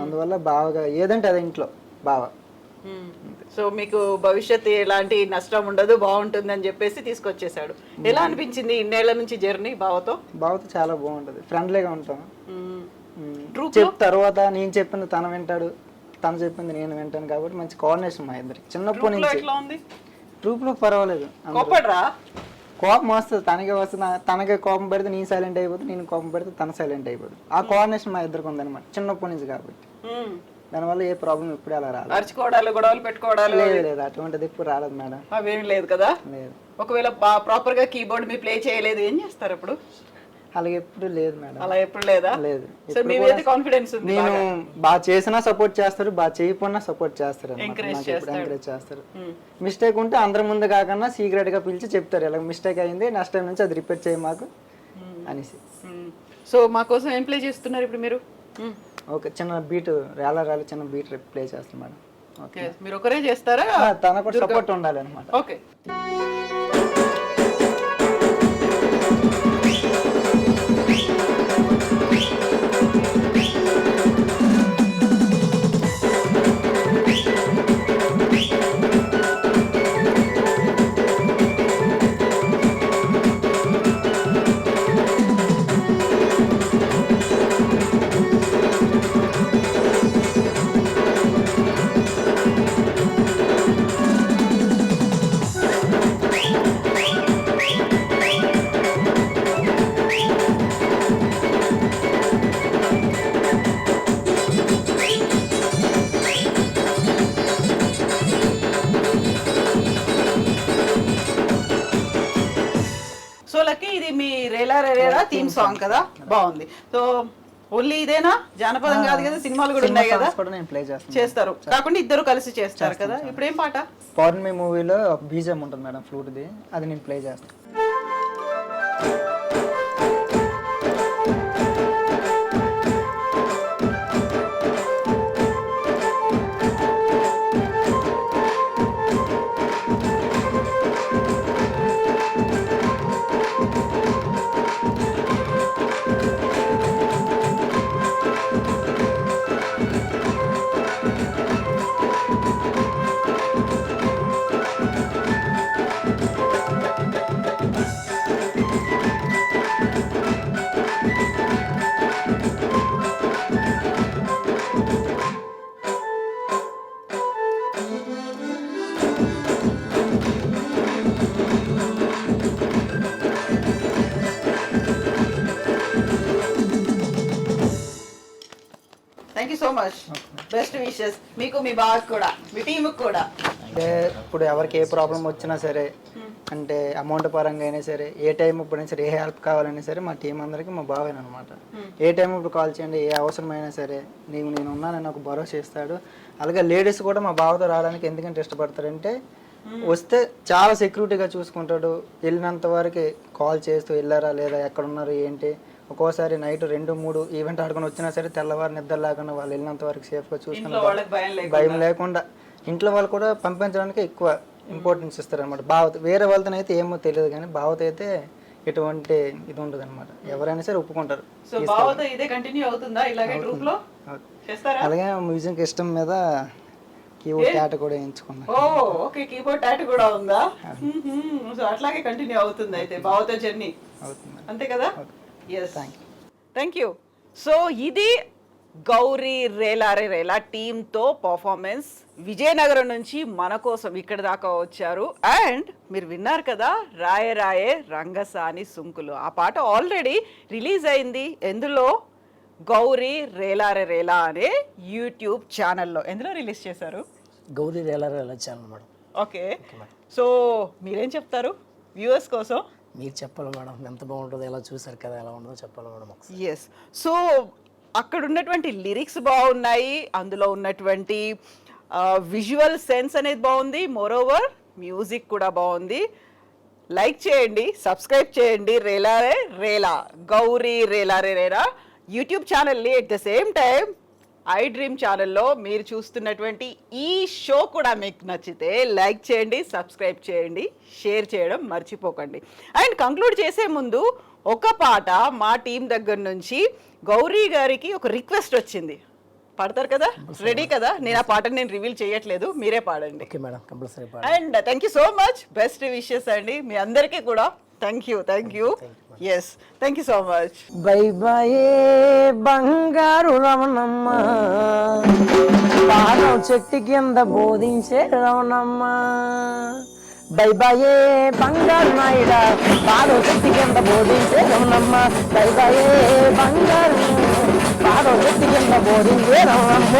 అందువల్ల బావగా ఏదంటే అదే ఇంట్లో బావ. సో మీకు భవిష్యత్ ఎలాంటి నష్టం ఉండదు, బాగుంటుంది అని చెప్పేసి తీసుకొచ్చేసాడు. ఎలా అనిపించింది ఇన్నేళ్ల నుంచి జర్నీ బావతో? బావతో చాలా బాగుంటది, ఫ్రెండ్లీగా ఉంటాం. తర్వాత నేను చెప్పింది తను వింటాడు, తను చెప్పింది నేను వింటాను కాబట్టి మంచి కోఆర్డినేషన్ మా ఇద్దరికి చిన్నప్పటి నుంచి. ట్రూప్ లో పర్వాలేదు, కోపం వస్తుంది, తనకే వస్తుంది. తనకే కోపం పెడితే నేను సైలెంట్ అయిపోతుంది, నేను కోపం పెడితే తన సైలెంట్ అయిపోతుంది. ఆ కోఆర్డినేషన్ మా ఇద్దరికి ఉందన్నమాట చిన్నప్పటి నుంచి కాబట్టి. దానివల్ల ఏ ప్రాబ్లం ఎప్పుడు అలా రాలేదు. అరుచుకోవడాలు, గొడవలు పెట్టుకోవడాలు లేదు, అటువంటిది ఎప్పుడు రాలేదు మేడం. అవేం లేదు కదా. లేదు. ఒకవేళ ప్రాపర్ గా కీబోర్డ్ మీ ప్లే చేయలేదు ఏం చేస్తారు అప్పుడు? అలాగే ఎప్పుడు లేదు మేడం. అలా ఎప్పుడు లేదా? లేదు. సో మీ మీద కాన్ఫిడెన్స్ ఉంది. నేను బాగా చేసినా సపోర్ట్ చేస్తారు, బాగా చేయకపోయినా సపోర్ట్ చేస్తారు, ఎంకరేజ్ చేస్తారు. మిస్టేక్ ఉంటే అందరి ముందు కాకుండా సీక్రెట్ గా పిలిచి చెప్తారు, ఇలా మిస్టేక్ అయింది, నెక్స్ట్ టైం నుంచి అది రిపీట్ చేయి మాకు అనేసి. సో మా కోసం ఏం ప్లే చేస్తున్నారు ఇప్పుడు మీరు? ఓకే, చిన్న బీట్ ర్యాల చిన్న బీట్ ప్లే చేస్తాను మేడం. ఓకే, మీరు ఒకరే చేస్తారా? తనకు కూడా సపోర్ట్ ఉండాలి అనమాట. ఓకే. సాంగ్ కదా, బాగుంది. సో ఓన్లీ ఇదేనా, జానపదం కాదు కదా, సినిమాలు కూడా ఉన్నాయి కదా, కూడా నేను ప్లే చేస్తాను. చేస్తారు. కాకుండా ఇద్దరు కలిసి చేస్తారు కదా. ఇప్పుడు ఏం పాట? పౌర్ణమి మూవీలో ఒక బీజం ఉంటుంది మేడం, ఫ్లూట్ది, అది నేను ప్లే చేస్తాను. Thank you so much. Best wishes మీకు, మీ బాగా కూడా, మీ టీంకి కూడా. అంటే ఇప్పుడు ఎవరికి ఏ ప్రాబ్లం వచ్చినా సరే, అంటే అమౌంట్ పరంగా అయినా సరే, ఏ టైం ఇప్పుడైనా సరే, ఏ హెల్ప్ కావాలన్నా సరే, మా టీం అందరికీ మా బావేన అనమాట. ఏ టైం ఇప్పుడు కాల్ చేయండి, ఏ అవసరమైనా సరే నేను ఉన్నానని ఒక భరోసా ఇస్తాడు. అలాగే లేడీస్ కూడా మా బావతో రావడానికి ఎందుకంటే ఇష్టపడతారంటే, వస్తే చాలా సెక్యూరిటీగా చూసుకుంటాడు. వెళ్ళినంత వరకు కాల్ చేస్తూ వెళ్ళారా లేదా, ఎక్కడ ఉన్నారు ఏంటి, ఒక్కోసారి నైట్ 2-3 ఈవెంట్ ఆడుకొని వచ్చినా సరే తెల్లవారు నిద్ర లేకుండా వాళ్ళు వెళ్ళినంత వరకు సేఫ్గా చూసుకుని, భయం లేకుండా ఇంట్లో వాళ్ళు కూడా పంపించడానికి ఎక్కువ ఇంపార్టెన్స్ ఇస్తారు అనమాట. బావతో వేరే వాళ్ళతో అయితే ఏమో తెలియదు, కానీ బావతో అయితే ఎటువంటి ఇది ఉండదు అనమాట. ఎవరైనా సరే ఒప్పుకుంటారు. అలాగే మ్యూజిక్ ఇష్టం మీద కీబోర్డ్ టాటూ కూడా ఎంచుకున్నాను. ఓకే, కీబోర్డ్ టాటూ కూడా ఉందా? సో అట్లాగే కంటిన్యూ అవుతుంది అయితే బావతో జర్నీ, అంతే కదా? Yes, thank you. సో ఇది గౌరీ రేలారే రేలా టీంతో పర్ఫార్మెన్స్. విజయనగరం నుంచి మన కోసం ఇక్కడ దాకా వచ్చారు. అండ్ మీరు విన్నారు కదా, రాయే రాయే రంగసాని సుంకులు, ఆ పాట ఆల్రెడీ రిలీజ్ అయింది. ఎందులో? గౌరీ రేలారే రేలా అనే యూట్యూబ్ ఛానల్లో. ఎందులో రిలీజ్ చేశారు? గౌరీ రేలారే Rela channel madam. Okay, so మీరేం చెప్తారు వ్యూవర్స్ కోసం? మీరు చెప్పాలి మేడం, ఎంత బాగుంటుందో, ఎలా చూసారు కదా, ఎలా ఉంటుందో చెప్పాలి మేడం. ఎస్, సో అక్కడ ఉన్నటువంటి లిరిక్స్ బాగున్నాయి, అందులో ఉన్నటువంటి విజువల్ సెన్స్ అనేది బాగుంది, మోరోవర్ మ్యూజిక్ కూడా బాగుంది. లైక్ చేయండి, సబ్స్క్రైబ్ చేయండి. రేలారే రేలా, గౌరీ రేలారే రేలా యూట్యూబ్ ఛానల్ని. At the same time I dream ఛానల్లో మీరు చూస్తున్నటువంటి ఈ షో కూడా మీకు నచ్చితే లైక్ చేయండి, సబ్స్క్రైబ్ చేయండి, షేర్ చేయడం మర్చిపోకండి. అండ్ కంక్లూడ్ చేసే ముందు ఒక పాట మా టీం దగ్గర నుంచి గౌరీ గారికి ఒక రిక్వెస్ట్ వచ్చింది. పాడతారు కదా? రెడీ కదా? నేను ఆ పాటను నేను రివీల్ చేయట్లేదు, మీరే పాడండి. Okay madam, compulsory. And thank you so much, best wishes అండి మీ అందరికీ కూడా. Thank you. Yes, thank you so much. Bye బాయే బంగారు రమణమ్మ, పాదం చెట్టు కింద బోధించే రమణమ్మ. బై బాయే బంగారు నాయుడా, పాదం చెట్టు కింద బోధించే రమణమ్మ. బై బాయే బంగారు, పాదం చెట్టు కింద బోధించే రమణమ్మ.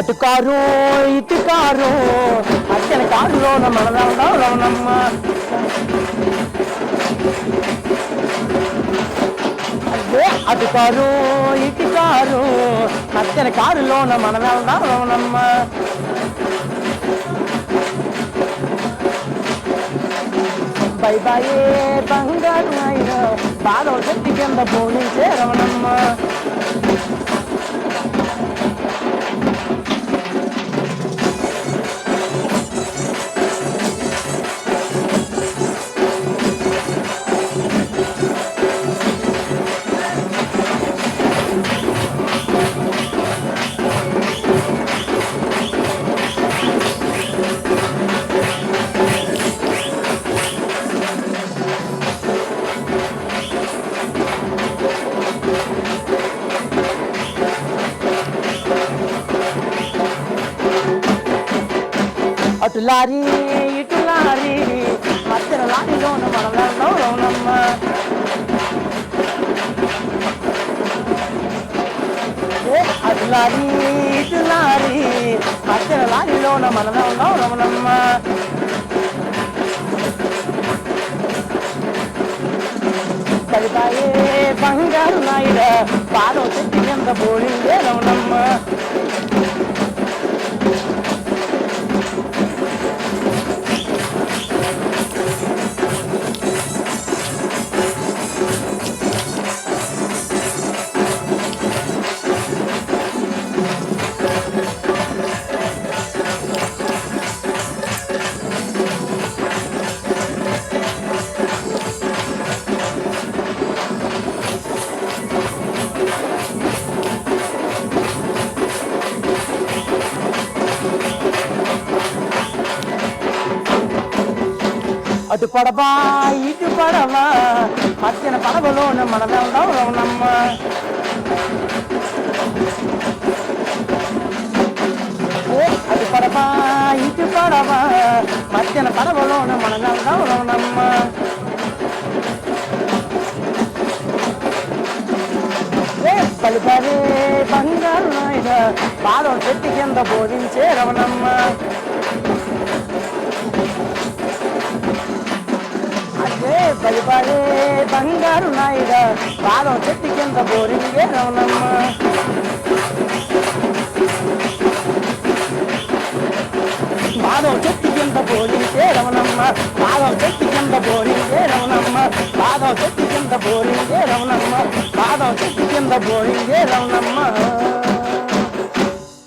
అటు కారు ఇటు కారు, అత్తెన కారులోన మన వెళ్దాం రమణమ్మ. అదే అటు కారు ఇటు కారు, అత్తెన కారులోన మన వెళ్దాం రమణమ్మ. బై బాయే బంగారు నాయుడు, బాధ చెట్టు కింద బోధించే రమణమ్మ. అటు లారీ ఇటు లారీ మధ్యన లారీలోన మనం వెళ్దాం రమణమ్మ. అటు లారీ ఇటు లారీ మధ్యన లారీలోన మనం వెళ్దాం రమణమ్మ. కలిపాయే బంగారు నాయుడ పాదం చెట్టు కింద పోయిందే రమణమ్మ. అటు పడవా ఇటు పడవా మధ్యన పడవలోన మనం వెళ్దాం రమణమ్మ. అటు పడవా ఇటు పడవా మధ్యన పడవలోన మనం వెళ్దాం రమణమ్మ. పలుపరే బంగారు నాయుడ పాదం చెట్టు కింద బోధించే రమణమ్మ. బలిపాడే బంగారు నాయుడ పాదం చెట్టు కింద బోరింగే రమణమ్మ. పాదం చెట్టు కింద బోరింగే రమణమ్మ. పాదం చెట్టు కింద బోరింగే రమణమ్మ. పాదం చెట్టు కింద బోరింగే రమణమ్మ. పాదం చెట్టు కింద బోరింగే రమణమ్మ.